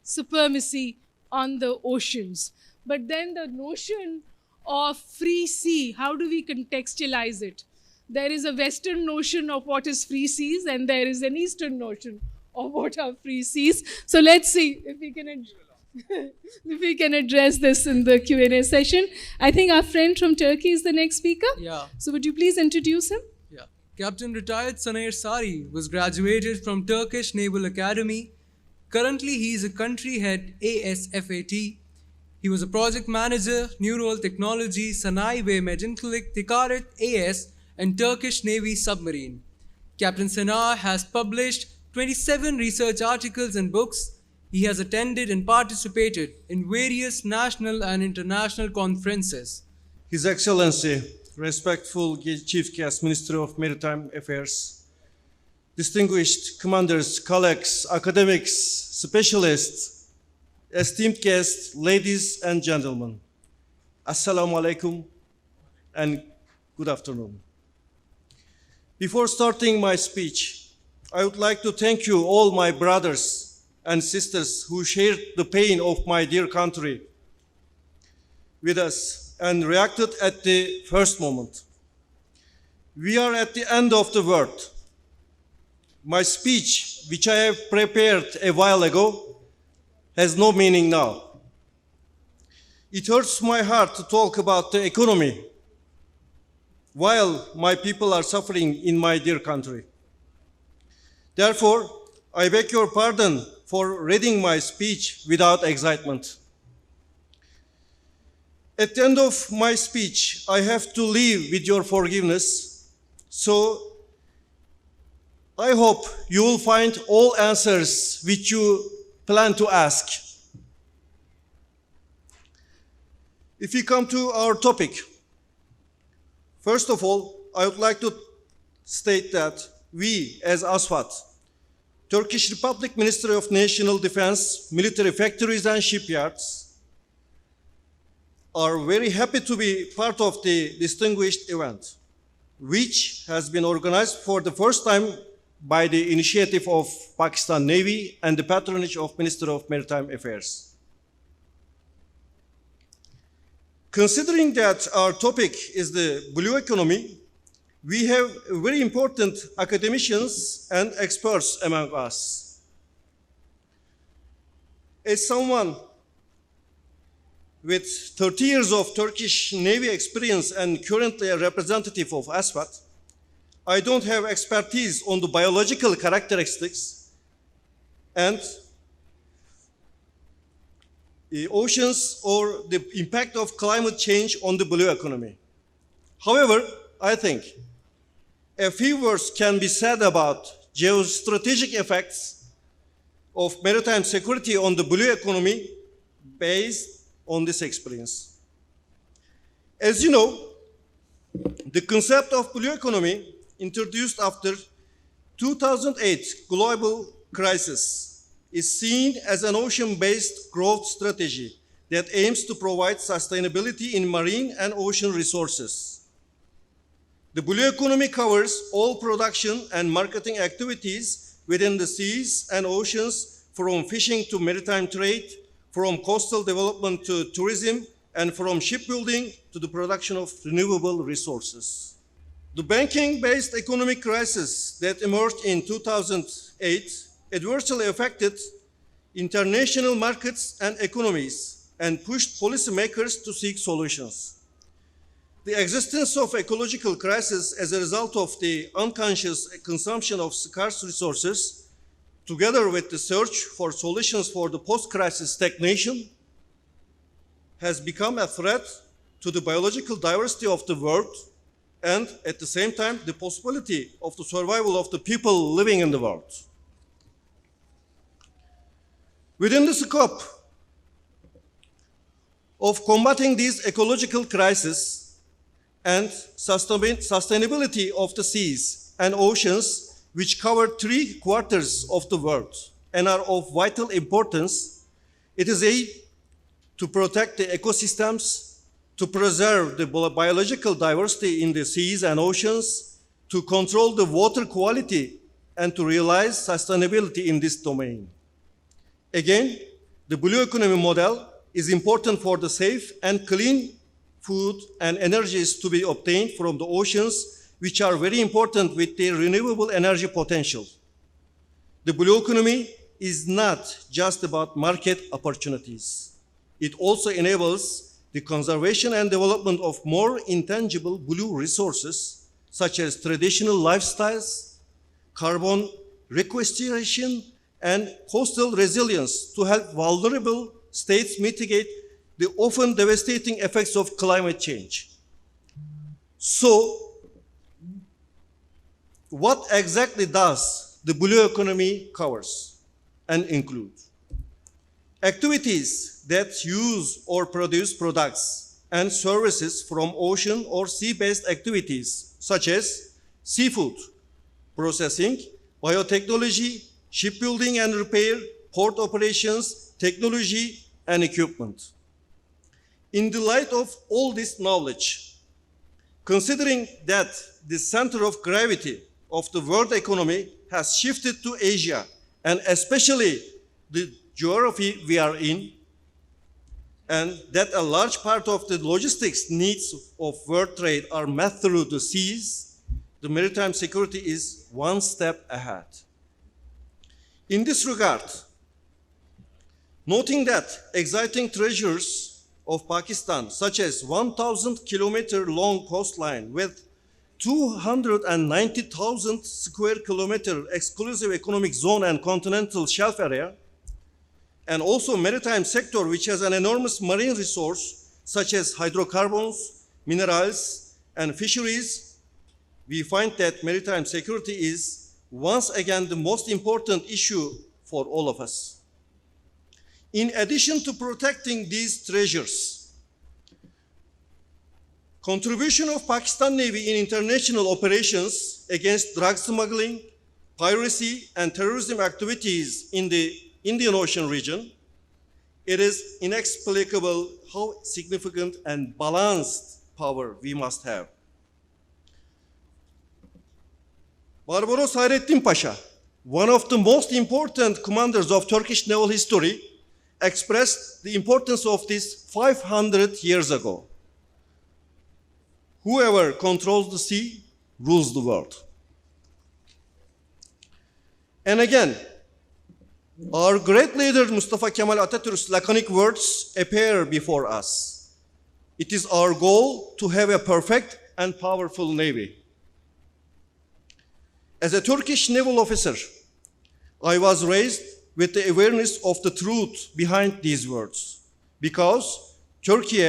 [SPEAKER 4] supremacy on the oceans. But then the notion of free sea, how do we contextualize it? There is a Western notion of what is free seas, and there is an Eastern notion of what are free seas. So let's see if we can if we can address this in the Q&A session. I think our friend from Turkey is the next speaker.
[SPEAKER 2] Yeah.
[SPEAKER 4] So would you please introduce him?
[SPEAKER 2] Yeah. Captain retired Soner Sari was graduated from Turkish Naval Academy. Currently, he is a country head ASFAT. He was a project manager, Neural Technology, Sanayi ve Mecincilik Tikaret AS, and Turkish Navy submarine. Captain Senar has published 27 research articles and books. He has attended and participated in various national and international conferences.
[SPEAKER 7] His Excellency, respectful Chief Guest, Minister of Maritime Affairs, distinguished commanders, colleagues, academics, specialists, esteemed guests, ladies and gentlemen, Assalamu alaikum and good afternoon. Before starting my speech, I would like to thank you all my brothers and sisters who shared the pain of my dear country with us and reacted at the first moment. We are at the end of the world. My speech, which I have prepared a while ago, has no meaning now. It hurts my heart to talk about the economy while my people are suffering in my dear country. Therefore, I beg your pardon for reading my speech without excitement. At the end of my speech, I have to leave with your forgiveness, so I hope you will find all answers which you plan to ask. If we come to our topic, first of all, I would like to state that we, as ASFAT, Turkish Republic Ministry of National Defense, Military Factories and Shipyards, are very happy to be part of the distinguished event, which has been organized for the first time by the initiative of Pakistan Navy and the patronage of Minister of Maritime Affairs. Considering that our topic is the blue economy, we have very important academicians and experts among us. As someone with 30 years of Turkish Navy experience and currently a representative of ASFAT, I don't have expertise on the biological characteristics and the oceans or the impact of climate change on the blue economy. However, I think a few words can be said about geostrategic effects of maritime security on the blue economy based on this experience. As you know, the concept of blue economy introduced after 2008 global crisis is seen as an ocean-based growth strategy that aims to provide sustainability in marine and ocean resources. The blue economy covers all production and marketing activities within the seas and oceans, from fishing to maritime trade, from coastal development to tourism, and from shipbuilding to the production of renewable resources. The banking-based economic crisis that emerged in 2008 adversely affected international markets and economies and pushed policymakers to seek solutions. The existence of ecological crisis as a result of the unconscious consumption of scarce resources, together with the search for solutions for the post-crisis stagnation, has become a threat to the biological diversity of the world and, at the same time, the possibility of the survival of the people living in the world. Within the scope of combating these ecological crises and sustainability of the seas and oceans, which cover 3/4 of the world and are of vital importance, it is aimed to protect the ecosystems, to preserve the biological diversity in the seas and oceans, to control the water quality, and to realize sustainability in this domain. Again, the blue economy model is important for the safe and clean food and energies to be obtained from the oceans, which are very important with their renewable energy potential. The blue economy is not just about market opportunities. It also enables the conservation and development of more intangible blue resources, such as traditional lifestyles, carbon sequestration, and coastal resilience to help vulnerable states mitigate the often devastating effects of climate change. So, what exactly does the blue economy covers and include? Activities that use or produce products and services from ocean or sea-based activities, such as seafood processing, biotechnology, shipbuilding and repair, port operations, technology, and equipment. In the light of all this knowledge, considering that the center of gravity of the world economy has shifted to Asia, and especially the geography we are in, and that a large part of the logistics needs of world trade are met through the seas, the maritime security is one step ahead. In this regard, noting that exciting treasures of Pakistan, such as 1,000-kilometer long coastline with 290,000 square kilometer exclusive economic zone and continental shelf area, and also maritime sector, which has an enormous marine resource, such as hydrocarbons, minerals, and fisheries, we find that maritime security is once again the most important issue for all of us. In addition to protecting these treasures, contribution of Pakistan Navy in international operations against drug smuggling, piracy, and terrorism activities in the Indian Ocean region, it is inexplicable how significant and balanced power we must have. Barbaros Hayrettin Pasha, one of the most important commanders of Turkish naval history, expressed the importance of this 500 years ago. Whoever controls the sea rules the world. And again, our great leader Mustafa Kemal Atatürk's laconic words appear before us. It is our goal to have a perfect and powerful navy. As a Turkish naval officer, I was raised with the awareness of the truth behind these words, because Turkey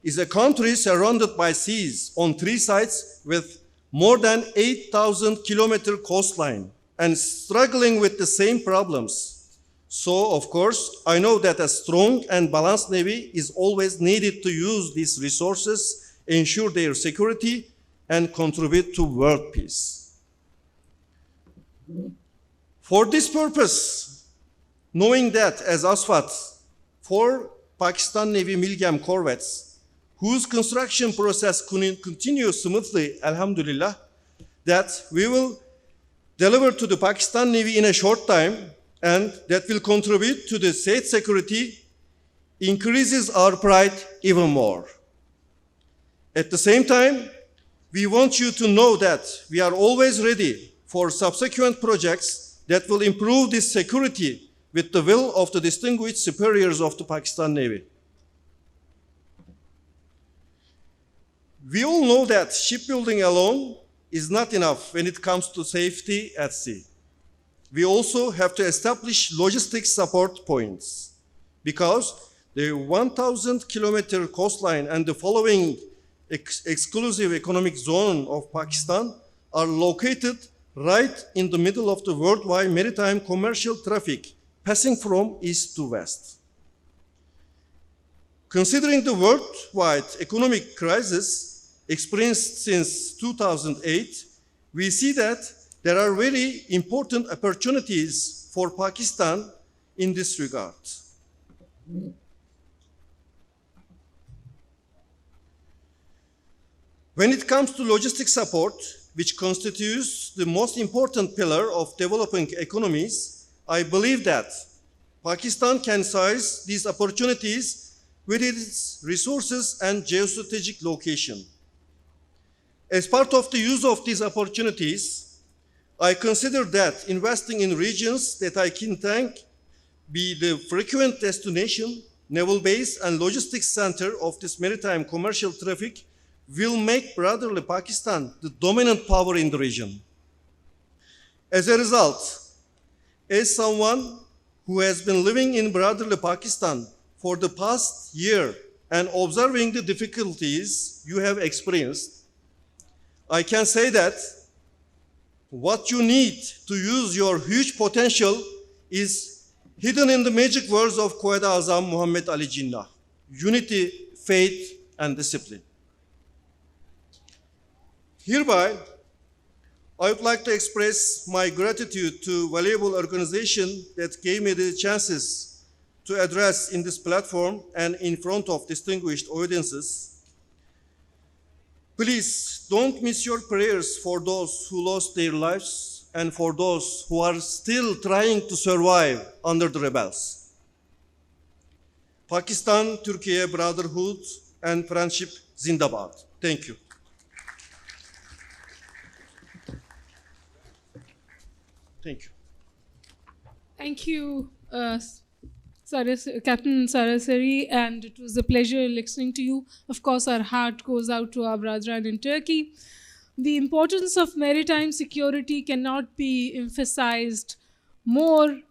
[SPEAKER 7] is a country surrounded by seas on 3 sides with more than 8,000-kilometer coastline and struggling with the same problems. So, of course, I know that a strong and balanced navy is always needed to use these resources, ensure their security, and contribute to world peace. For this purpose, knowing that as ASFAT, 4 Pakistan Navy Milgem corvettes, whose construction process continues smoothly, alhamdulillah, that we will deliver to the Pakistan Navy in a short time, and that will contribute to the state security increases our pride even more. At the same time, we want you to know that we are always ready for subsequent projects that will improve this security with the will of the distinguished superiors of the Pakistan Navy. We all know that shipbuilding alone is not enough when it comes to safety at sea. We also have to establish logistics support points because the 1,000-kilometer coastline and the following exclusive economic zone of Pakistan are located right in the middle of the worldwide maritime commercial traffic passing from east to west. Considering the worldwide economic crisis experienced since 2008, we see that there are very important opportunities for Pakistan in this regard. When it comes to logistics support, which constitutes the most important pillar of developing economies, I believe that Pakistan can seize these opportunities with its resources and geostrategic location. As part of the use of these opportunities, I consider that investing in regions that I can think be the frequent destination, naval base, and logistics center of this maritime commercial traffic will make brotherly Pakistan the dominant power in the region. As a result, as someone who has been living in brotherly Pakistan for the past year and observing the difficulties you have experienced, I can say that what you need to use your huge potential is hidden in the magic words of Quaid-e-Azam Muhammad Ali Jinnah: unity, faith, and discipline. Hereby, I would like to express my gratitude to valuable organization that gave me the chances to address in this platform and in front of distinguished audiences. Please don't miss your prayers for those who lost their lives and for those who are still trying to survive under the rebels. Pakistan, Turkey, brotherhood and friendship, Zindabad. Thank you. Thank you.
[SPEAKER 4] Thank you, Captain Sabzwari, and it was a pleasure listening to you. Of course, our heart goes out to our brethren in Turkey. The importance of maritime security cannot be emphasized more,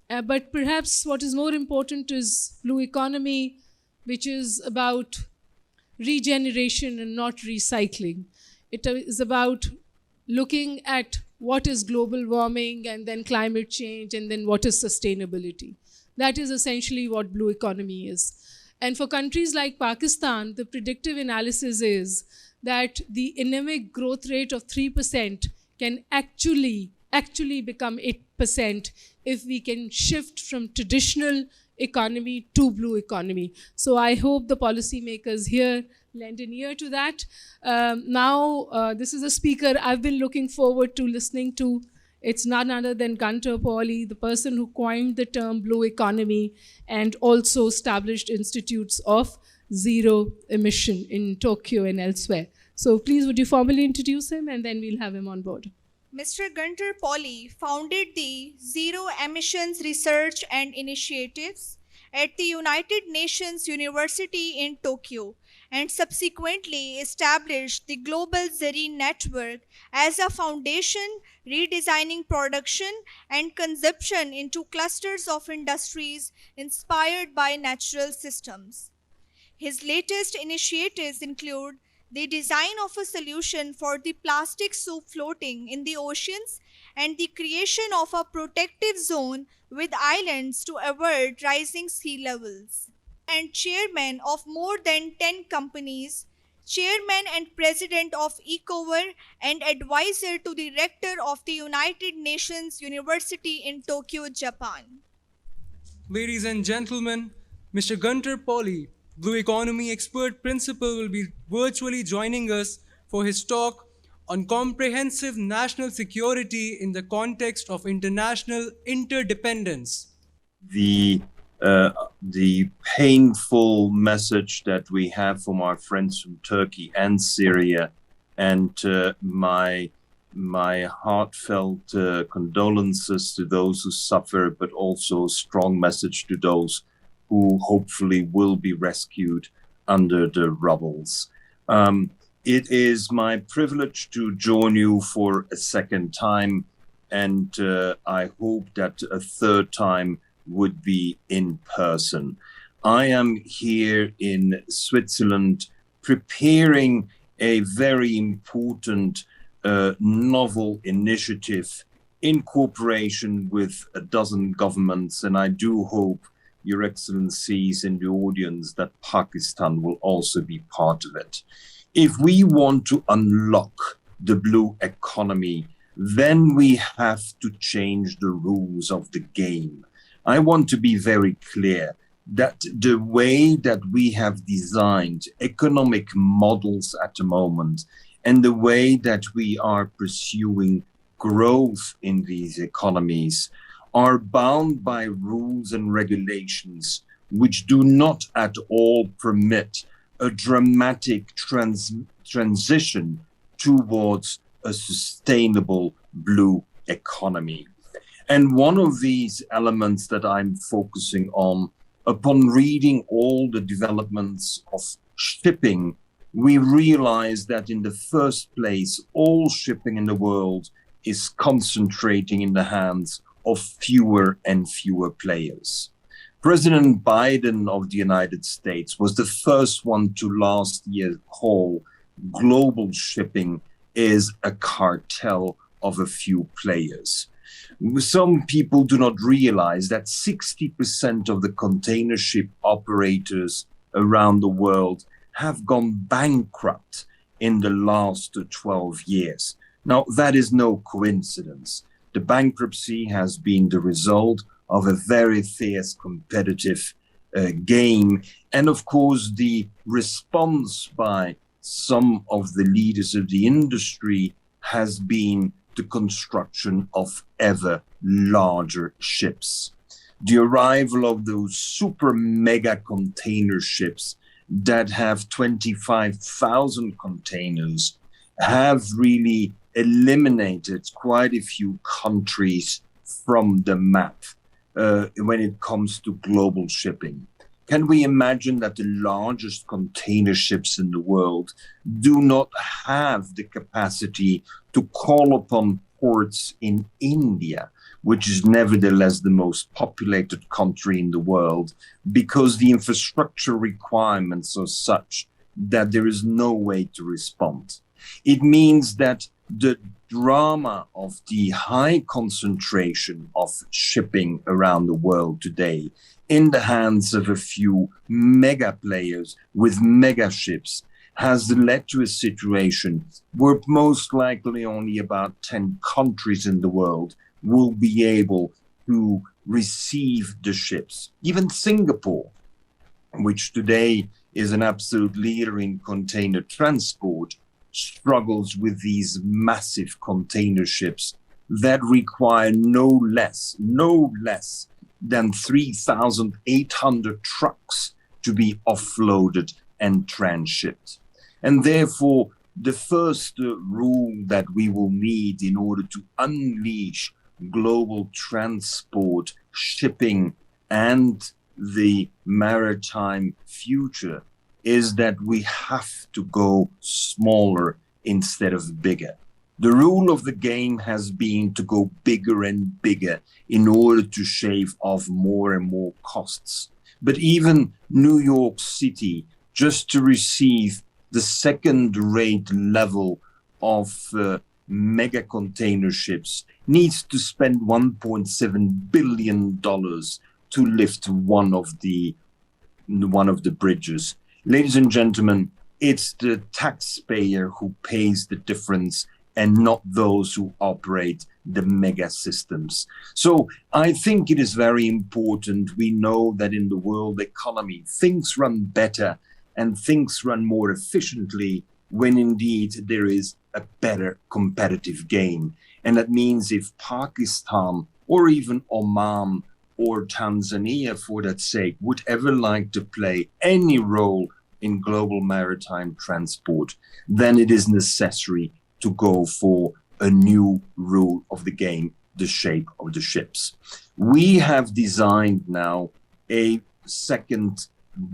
[SPEAKER 4] but perhaps what is more important is blue economy, which is about regeneration and not recycling. It is about looking at what is global warming and then climate change and then what is sustainability. That is essentially what blue economy is. And for countries like Pakistan, the predictive analysis is that the anemic growth rate of 3% can actually become 8% if we can shift from traditional economy to blue economy. So I hope the policymakers here lend an ear to that. This is a speaker I've been looking forward to listening to. It's none other than 𝐶𝐻, the person who coined the term blue economy and also established institutes of zero emission in Tokyo and elsewhere. So please would you formally introduce him and then we'll have him on board.
[SPEAKER 1] Mr. 𝐶𝐻 founded the Zero Emissions Research and Initiatives at the United Nations University in Tokyo and subsequently established the Global 𝐒𝐮 network as a foundation, redesigning production and consumption into clusters of industries inspired by natural systems. His latest initiatives include the design of a solution for the plastic soup floating in the oceans and the creation of a protective zone with islands to avert rising sea levels. And chairman of more than 10 companies, chairman and president of 𝐒𝐤𝐬𝐢 and advisor to the rector of the United Nations University in Tokyo, Japan.
[SPEAKER 2] Ladies and gentlemen, Mr. 𝐵 Blue Economy Expert Principal, will be virtually joining us for his talk on comprehensive national security in the context of international interdependence.
[SPEAKER 8] The the painful message that we have from our friends from Turkey and Syria, and my heartfelt condolences to those who suffer, but also a strong message to those who hopefully will be rescued under the rubbles. It is my privilege to join you for a second time, and I hope that a third time would be in person. I am here in Switzerland preparing a very important novel initiative in cooperation with a dozen governments, and I do hope, Your Excellencies in the audience, that Pakistan will also be part of it. If we want to unlock the blue economy, then we have to change the rules of the game. I want to be very clear that the way that we have designed economic models at the moment and the way that we are pursuing growth in these economies are bound by rules and regulations which do not at all permit a dramatic transition towards a sustainable blue economy. And one of these elements that I'm focusing on, upon reading all the developments of shipping, we realize that in the first place, all shipping in the world is concentrating in the hands of fewer and fewer players. President Biden of the United States was the first one to last year call global shipping is a cartel of a few players. Some people do not realize that 60% of the container ship operators around the world have gone bankrupt in the last 12 years. Now, that is no coincidence. The bankruptcy has been the result of a very fierce competitive game. And of course, the response by some of the leaders of the industry has been the construction of ever larger ships. The arrival of those super mega container ships that have 25,000 containers have really eliminated quite a few countries from the map when it comes to global shipping. Can we imagine that the largest container ships in the world do not have the capacity to call upon ports in India, which is nevertheless the most populated country in the world, because the infrastructure requirements are such that there is no way to respond? It means that the drama of the high concentration of shipping around the world today in the hands of a few mega players with mega ships has led to a situation where most likely only about 10 countries in the world will be able to receive the ships. Even Singapore, which today is an absolute leader in container transport, struggles with these massive container ships that require no less than 3,800 trucks to be offloaded and transshipped. And therefore, the first rule that we will need in order to unleash global transport, shipping, and the maritime future is that we have to go smaller instead of bigger. The rule of the game has been to go bigger and bigger in order to shave off more and more costs. But even New York City, just to receive the second-rate level of mega container ships, needs to spend $1.7 billion to lift one of the bridges. Ladies and gentlemen, it's the taxpayer who pays the difference and not those who operate the mega systems. So I think it is very important. We know that in the world economy, things run better and things run more efficiently when indeed there is a better competitive game. And that means if Pakistan or even Oman or Tanzania, for that sake, would ever like to play any role in global maritime transport, then it is necessary to go for a new rule of the game, the shape of the ships. We have designed now a second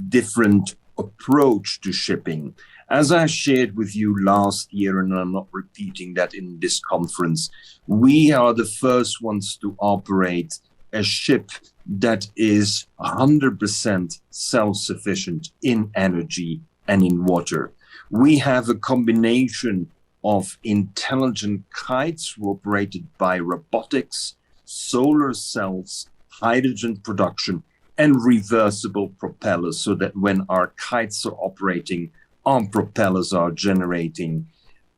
[SPEAKER 8] different approach to shipping. As I shared with you last year, and I'm not repeating that in this conference, we are the first ones to operate a ship that is 100% self-sufficient in energy and in water. We have a combination of intelligent kites operated by robotics, solar cells, hydrogen production, and reversible propellers, so that when our kites are operating, our propellers are generating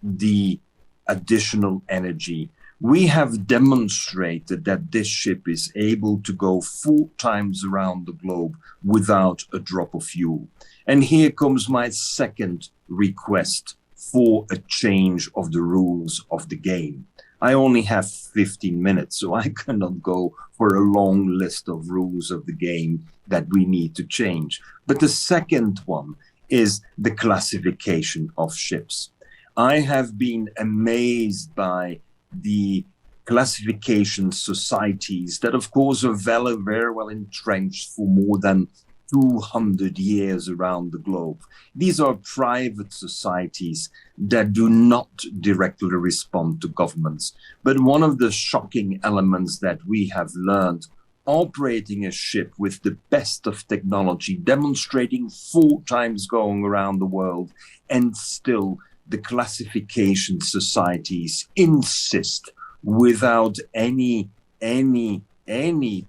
[SPEAKER 8] the additional energy. We have demonstrated that this ship is able to go 4 times around the globe without a drop of fuel. And here comes my second request for a change of the rules of the game. I only have 15 minutes, so I cannot go for a long list of rules of the game that we need to change. But the second one is the classification of ships. I have been amazed by the classification societies that, of course, are very well entrenched for more than 200 years around the globe. These are private societies that do not directly respond to governments. But one of the shocking elements that we have learned operating a ship with the best of technology, demonstrating 4 times going around the world, and still the classification societies insist without any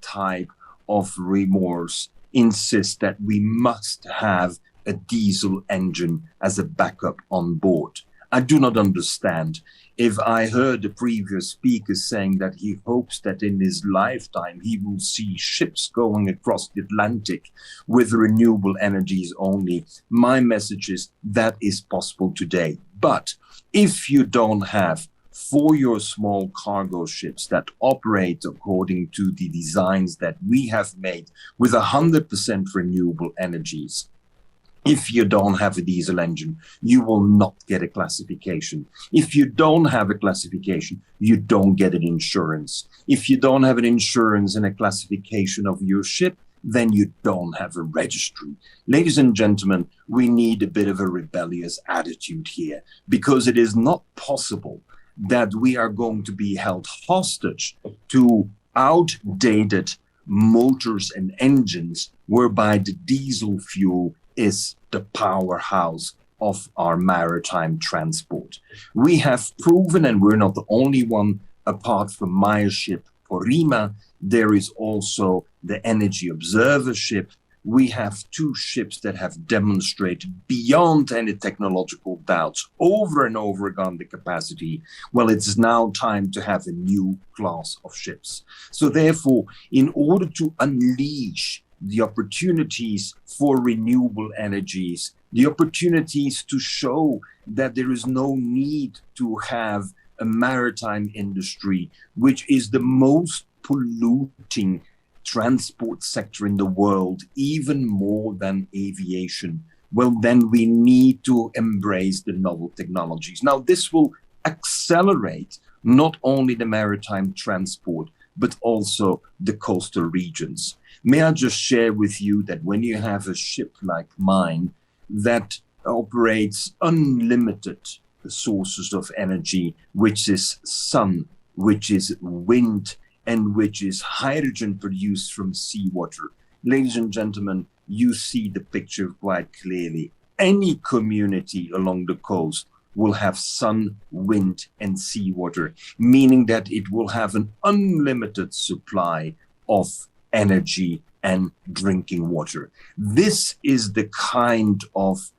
[SPEAKER 8] type of remorse, insist that we must have a diesel engine as a backup on board. I do not understand. If I heard the previous speaker saying that he hopes that in his lifetime he will see ships going across the Atlantic with renewable energies only, my message is that is possible today. But if you don't have for your small cargo ships that operate according to the designs that we have made with 100% renewable energies, if you don't have a diesel engine, you will not get a classification. If you don't have a classification, you don't get an insurance. If you don't have an insurance and a classification of your ship, then you don't have a registry. Ladies and gentlemen, we need a bit of a rebellious attitude here, because it is not possible that we are going to be held hostage to outdated motors and engines whereby the diesel fuel is the powerhouse of our maritime transport. We have proven, and we're not the only one, apart from my ship, Porima, there is also the Energy Observer ship. We have 2 ships that have demonstrated beyond any technological doubts over and over again the capacity. Well, it's now time to have a new class of ships. So therefore, in order to unleash the opportunities for renewable energies, the opportunities to show that there is no need to have a maritime industry, which is the most polluting transport sector in the world, even more than aviation, well, then we need to embrace the novel technologies. Now, this will accelerate not only the maritime transport, but also the coastal regions. May I just share with you that when you have a ship like mine that operates unlimited sources of energy, which is sun, which is wind, and which is hydrogen produced from seawater, ladies and gentlemen, you see the picture quite clearly. Any community along the coast will have sun, wind, and seawater, meaning that it will have an unlimited supply of energy and drinking water. This is the kind of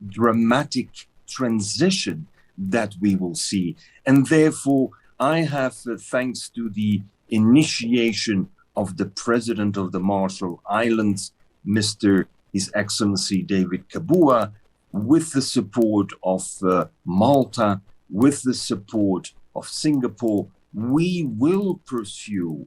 [SPEAKER 8] dramatic transition that we will see. And therefore, I have, thanks to the initiation of the President of the Marshall Islands, His Excellency David Kabua, with the support of Malta, with the support of Singapore, we will pursue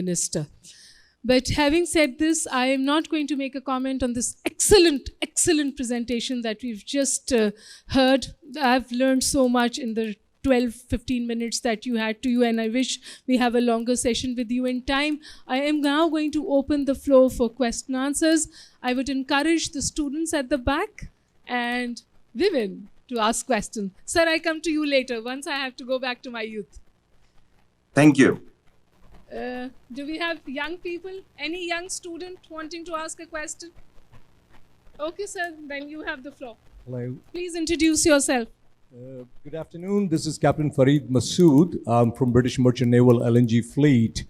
[SPEAKER 4] Minister. But having said this, I am not going to make a comment on this excellent, excellent presentation that we've just heard. I've learned so much in the 12-15 minutes that you had to you, and I wish we have a longer session with you in time. I am now going to open the floor for question answers. I would encourage the students at the back and women to ask questions. Sir, I come to you later once I have to go back to my youth.
[SPEAKER 8] Thank you.
[SPEAKER 4] Do we have young people? Any young student wanting to ask a question? Okay, sir, then you have the floor.
[SPEAKER 9] Hello.
[SPEAKER 4] Please introduce yourself.
[SPEAKER 9] Good afternoon. This is Captain Farid Masood. I'm from British Merchant Naval LNG Fleet.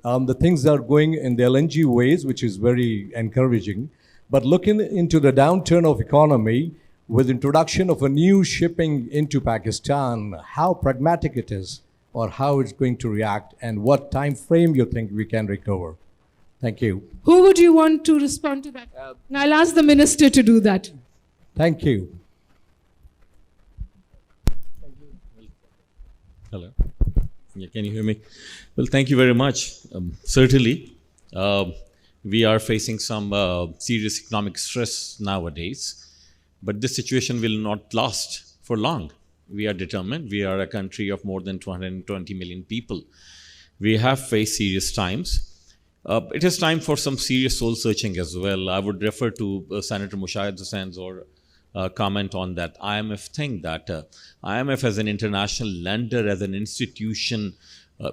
[SPEAKER 9] The things are going in the LNG ways, which is very encouraging. But looking into the downturn of economy, with introduction of a new shipping into Pakistan, how pragmatic it is, or how it's going to react, and what time frame you think we can recover? Thank you.
[SPEAKER 4] Who would you want to respond to that? I'll ask the minister to do that.
[SPEAKER 9] Thank you.
[SPEAKER 10] Hello. Yeah, can you hear me? Well, thank you very much. Certainly, we are facing some serious economic stress nowadays, but this situation will not last for long. We are determined. We are a country of more than 220 million people. We have faced serious times. It is time for some serious soul searching as well. I would refer to Senator Mushahid Hussein's or comment on that IMF thing, that IMF as an international lender, as an institution,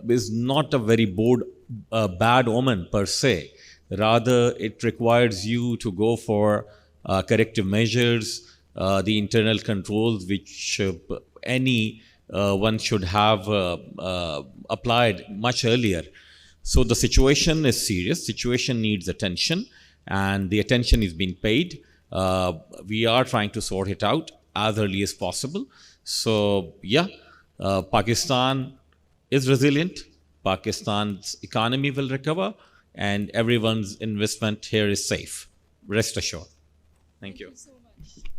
[SPEAKER 10] is not a very bad omen per se. Rather, it requires you to go for corrective measures, the internal controls which any one should have applied much earlier. So the situation is serious, situation needs attention, and the attention is being paid. We are trying to sort it out as early as possible. So yeah, Pakistan is resilient, Pakistan's economy will recover, and everyone's investment here is safe. Rest assured. Thank you.
[SPEAKER 4] Thank you so much.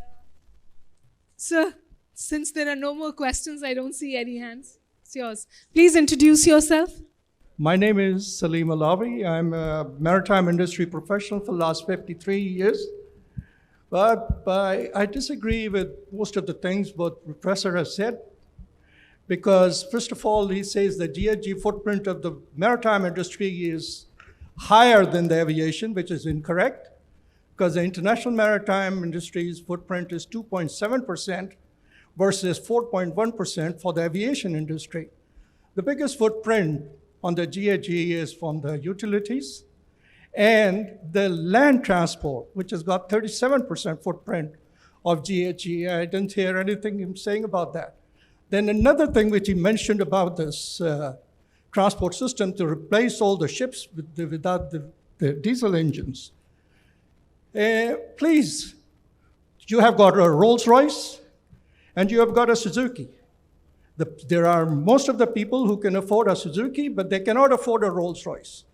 [SPEAKER 4] Sir, since there are no more questions, I don't see any hands. It's yours. Please introduce yourself.
[SPEAKER 11] My name is Salim Alawi. I'm a maritime industry professional for the last 53 years. But I disagree with most of the things what the professor has said. Because first of all, he says the GHG footprint of the maritime industry is higher than the aviation, which is incorrect. Because the international maritime industry's footprint is 2.7% versus 4.1% for the aviation industry. The biggest footprint on the GHG is from the utilities and the land transport, which has got 37% footprint of GHG. I didn't hear anything him saying about that. Then another thing which he mentioned about this transport system to replace all the ships without the diesel engines. Please, you have got a Rolls-Royce and you have got a Suzuki. There are most of the people who can afford a Suzuki, but they cannot afford a Rolls-Royce.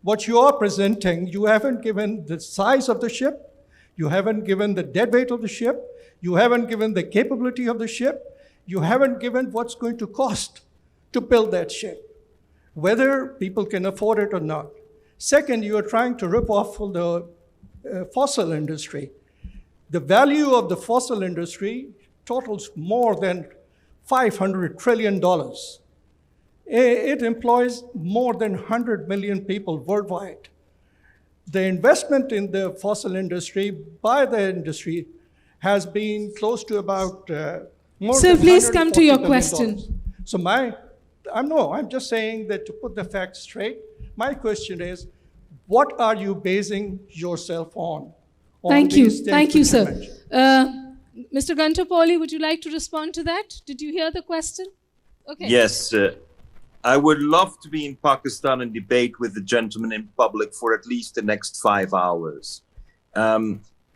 [SPEAKER 11] What you are presenting, you haven't given the size of the ship, you haven't given the deadweight of the ship, you haven't given the capability of the ship, you haven't given what's going to cost to build that ship, whether people can afford it or not. Second, you are trying to rip off the fossil industry. The value of the fossil industry totals more than $500 trillion. It employs more than 100 million people worldwide. The investment in the fossil industry by the industry has been close to about more
[SPEAKER 4] Sir,
[SPEAKER 11] than
[SPEAKER 4] please come to your
[SPEAKER 11] $140 billion.
[SPEAKER 4] question.
[SPEAKER 11] So I'm just saying that to put the facts straight, my question is, what are you basing yourself on?
[SPEAKER 4] Thank you.
[SPEAKER 11] these things
[SPEAKER 4] Thank you,
[SPEAKER 11] which
[SPEAKER 4] sir.
[SPEAKER 11] mentioned?
[SPEAKER 4] Mr. 𝐬𝐬𝐢𝐿, would you like to respond to that? Did you hear the question? Okay.
[SPEAKER 8] Yes, I would love to be in Pakistan and debate with the gentleman in public for at least the next 5 hours.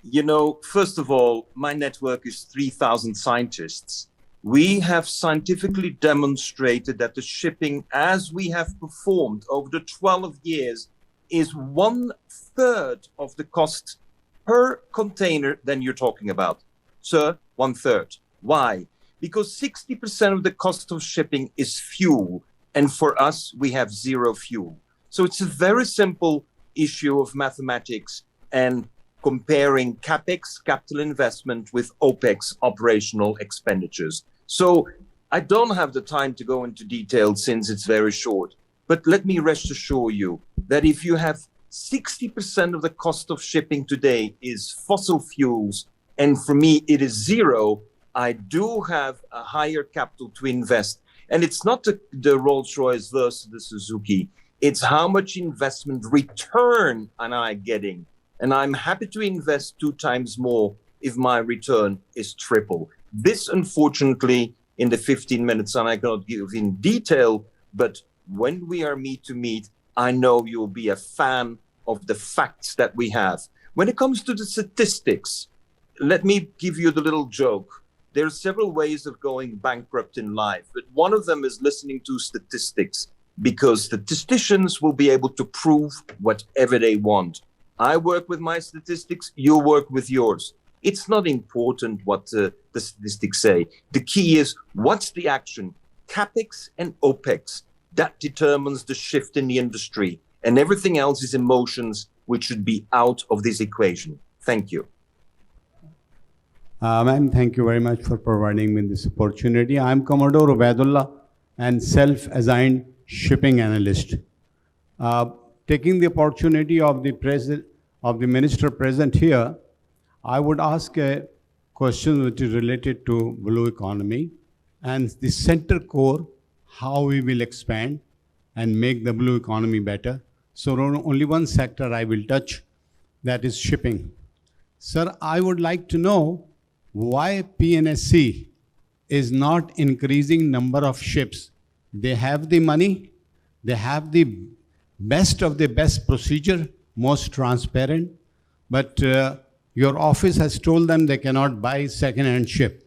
[SPEAKER 8] You know, first of all, my network is 3,000 scientists. We have scientifically demonstrated that the shipping, as we have performed over the 12 years, is 1/3 of the cost per container than you're talking about. Sir, 1/3. Why? Because 60% of the cost of shipping is fuel. And for us, we have zero fuel. So it's a very simple issue of mathematics and comparing CapEx, capital investment, with OpEx, operational expenditures. So I don't have the time to go into detail since it's very short. But let me rest assure you that if you have 60% of the cost of shipping today is fossil fuels, and for me it is zero, I do have a higher capital to invest. And it's not the Rolls-Royce versus the Suzuki. It's how much investment return am I getting? And I'm happy to invest 2 times more if my return is triple. This, unfortunately, in the 15 minutes, and I cannot give in detail, but when we are meet to meet, I know you'll be a fan of the facts that we have. When it comes to the statistics, let me give you the little joke. There are several ways of going bankrupt in life, but one of them is listening to statistics, because statisticians will be able to prove whatever they want. I work with my statistics, you work with yours. It's not important what the statistics say. The key is, what's the action? CapEx and OpEx. That determines the shift in the industry. And everything else is emotions, which should be out of this equation. Thank you.
[SPEAKER 12] Ma'am, thank you very much for providing me this opportunity. I'm Commodore Ubaidullah and self-assigned shipping analyst. Taking the opportunity of the minister present here, I would ask a question which is related to blue economy and the center core, how we will expand and make the blue economy better. So only one sector I will touch, that is shipping. Sir, I would like to know why PNSC is not increasing number of ships. They have the money, they have the best of the best procedure, most transparent, but your office has told them they cannot buy second-hand ship.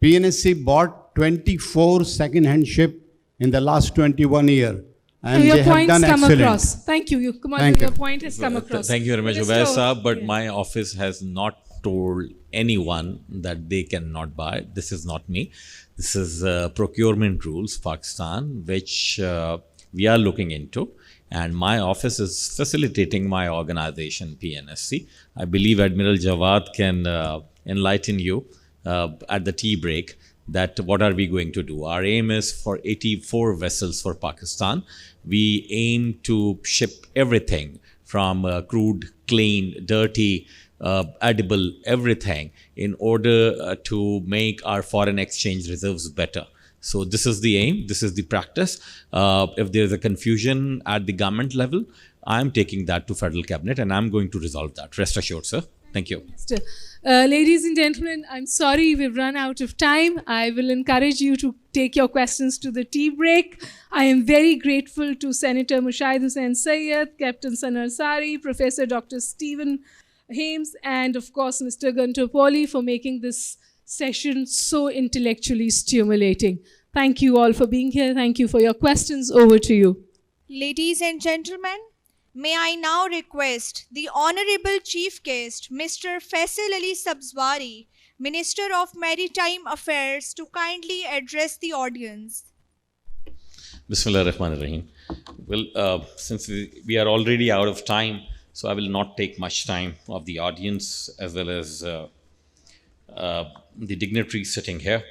[SPEAKER 12] PNSC bought 24 second-hand ship in the last 21 years. And
[SPEAKER 4] your
[SPEAKER 12] they have
[SPEAKER 4] points
[SPEAKER 12] done
[SPEAKER 4] come
[SPEAKER 12] excellent.
[SPEAKER 4] across. Thank you. Your point has come across.
[SPEAKER 10] Thank you very much,
[SPEAKER 4] Minister,
[SPEAKER 10] Vaisa, but my office has not told anyone that they cannot buy. This is not me. This is procurement rules, Pakistan, which we are looking into. And my office is facilitating my organization, PNSC. I believe Admiral Jawad can enlighten you at the tea break that what are we going to do. Our aim is for 84 vessels for Pakistan. We aim to ship everything from crude, clean, dirty, edible, everything in order to make our foreign exchange reserves better. So this is the aim, this is the practice. If there is a confusion at the government level, I'm taking that to Federal Cabinet and I'm going to resolve that. Rest assured, sir. Thank you.
[SPEAKER 4] Ladies and gentlemen, I'm sorry we've run out of time. I will encourage you to take your questions to the tea break. I am very grateful to Senator Mushahid Hussain Syed, Captain Sanar Sari, Professor Dr. Stephen Haines, and of course Mr. 𝐤𝐬𝐿 for making this session so intellectually stimulating. Thank you all for being here. Thank you for your questions. Over to you.
[SPEAKER 1] Ladies and gentlemen, may I now request the Honorable Chief Guest, Mr. Faisal Ali Sabzwari, Minister of Maritime Affairs, to kindly address the audience.
[SPEAKER 10] Bismillah ar-Rahman ar-Rahim. Well, since we are already out of time, so I will not take much time of the audience as well as the dignitaries sitting here.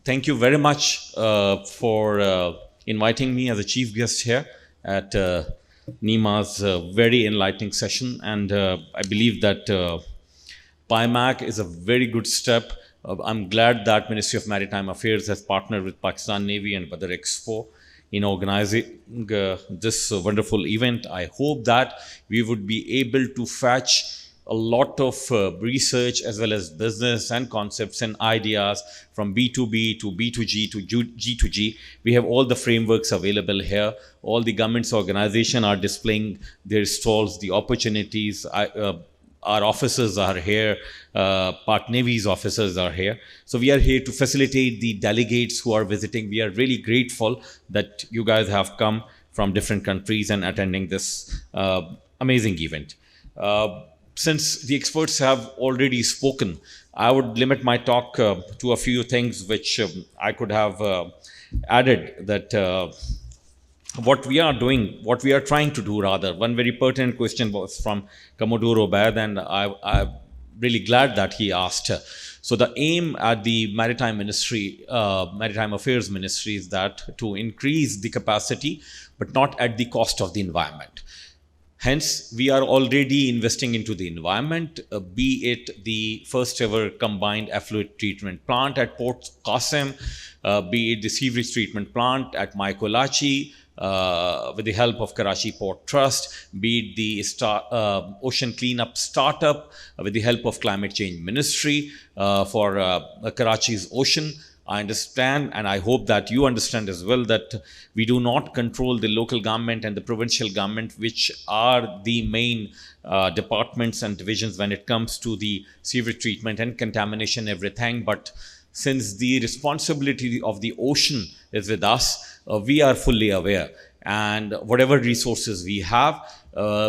[SPEAKER 10] Thank you very much for inviting me as a chief guest here at NEMA's very enlightening session, and I believe that PIMEC is a very good step. I'm glad that Ministry of Maritime Affairs has partnered with Pakistan Navy and Badr Expo in organizing this wonderful event. I hope that we would be able to fetch a lot of research as well as business and concepts and ideas from B2B to B2G to G2G. We have all the frameworks available here. All the government's organizations are displaying their stalls, the opportunities. Our officers are here, Pak Navy's officers are here. So we are here to facilitate the delegates who are visiting. We are really grateful that you guys have come from different countries and attending this amazing event. Since the experts have already spoken, I would limit my talk to a few things which I could have added that what we are doing, what we are trying to do rather. One very pertinent question was from Commodore Obaid, and I'm really glad that he asked. So the aim at the Maritime Ministry, Maritime Affairs Ministry, is that to increase the capacity, but not at the cost of the environment. Hence, we are already investing into the environment, be it the first ever combined effluent treatment plant at Port Qasim, be it the sewage treatment plant at 𝐒𝐤𝐬𝐢𝐵 with the help of Karachi Port Trust, be it the ocean cleanup startup with the help of Climate Change Ministry for Karachi's ocean. I understand, and I hope that you understand as well, that we do not control the local government and the provincial government, which are the main departments and divisions when it comes to the sewage treatment and contamination, everything. But since the responsibility of the ocean is with us, we are fully aware. And whatever resources we have,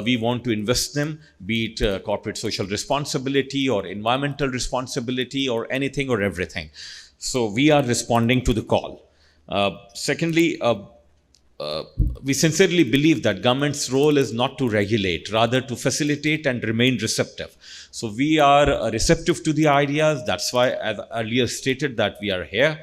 [SPEAKER 10] we want to invest them, be it corporate social responsibility or environmental responsibility or anything or everything. So we are responding to the call. Secondly, we sincerely believe that government's role is not to regulate, rather to facilitate and remain receptive. So we are receptive to the ideas. That's why, as earlier stated, that we are here.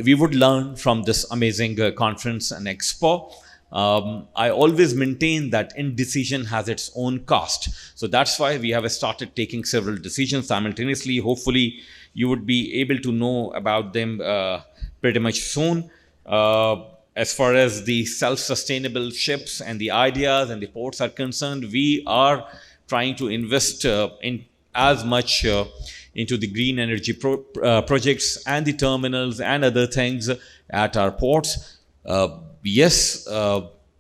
[SPEAKER 10] We would learn from this amazing conference and expo. I always maintain that indecision has its own cost. So that's why we have started taking several decisions simultaneously. Hopefully, you would be able to know about them pretty much soon. As far as the self-sustainable ships and the ideas and the ports are concerned, we are trying to invest in as much into the green energy projects and the terminals and other things at our ports. Yes,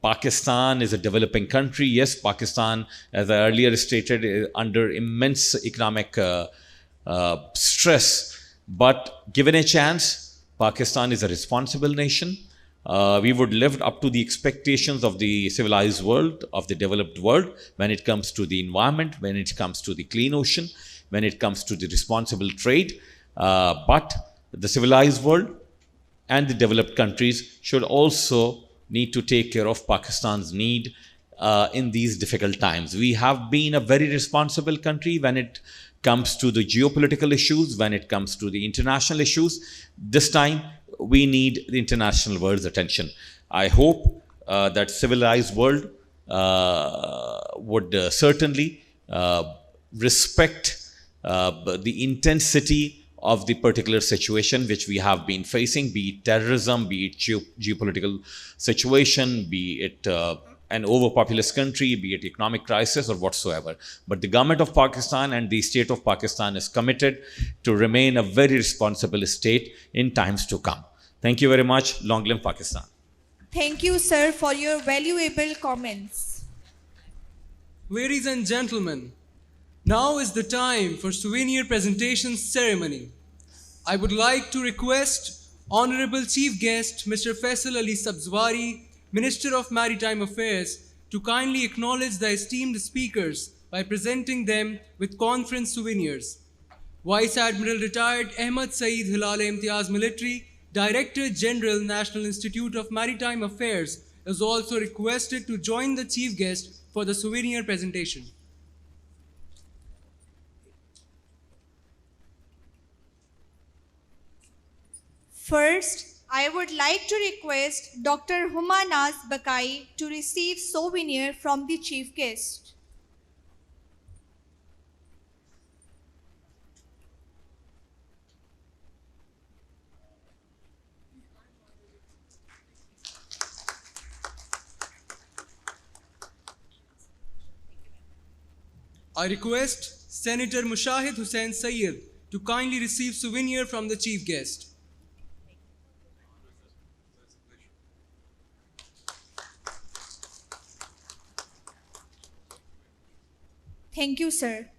[SPEAKER 10] Pakistan is a developing country. Yes, Pakistan, as I earlier stated, is under immense economic stress. But given a chance, Pakistan is a responsible nation. We would live up to the expectations of the civilized world, of the developed world, when it comes to the environment, when it comes to the clean ocean, when it comes to the responsible trade. But the civilized world and the developed countries should also need to take care of Pakistan's need in these difficult times. We have been a very responsible country when it comes to the geopolitical issues, when it comes to the international issues. This time, we need the international world's attention. I hope that civilized world would certainly respect the intensity of the particular situation which we have been facing, be it terrorism, be it geopolitical situation, be it an overpopulous country, be it economic crisis or whatsoever. But the government of Pakistan and the state of Pakistan is committed to remain a very responsible state in times to come. Thank you very much. Long live Pakistan.
[SPEAKER 1] Thank you, sir, for your valuable comments.
[SPEAKER 2] Ladies and gentlemen, now is the time for souvenir presentation ceremony. I would like to request Honorable Chief Guest Mr. Faisal Ali Sabzwari, Minister of Maritime Affairs, to kindly acknowledge the esteemed speakers by presenting them with conference souvenirs. Vice Admiral Retired 𝐓𝐻𝐸𝐬𝐤𝐬𝐢𝐶 Military, Director General, National Institute of Maritime Affairs, is also requested to join the Chief Guest for the souvenir presentation.
[SPEAKER 1] First, I would like to request Dr. Humanaz Bakai to receive souvenir from the Chief Guest.
[SPEAKER 2] I request Senator Mushahid Hussain Syed to kindly receive souvenir from the Chief Guest.
[SPEAKER 1] Thank you, sir.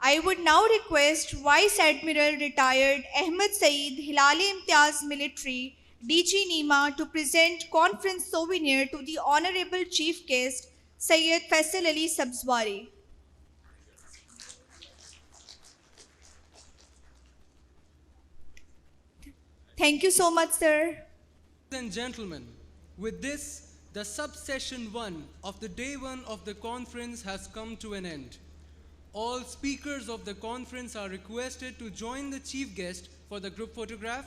[SPEAKER 1] I would now request Vice Admiral Retired 𝐓𝐻𝐸𝐬𝐤𝐸𝐢𝐶 Military, DG NEMA, to present conference souvenir to the Honorable Chief Guest, Syed Faisal Ali Sabzwari. Thank you so much, sir.
[SPEAKER 2] Ladies and gentlemen, with this, the subsession 1 of the day 1 of the conference has come to an end. All speakers of the conference are requested to join the Chief Guest for the group photograph.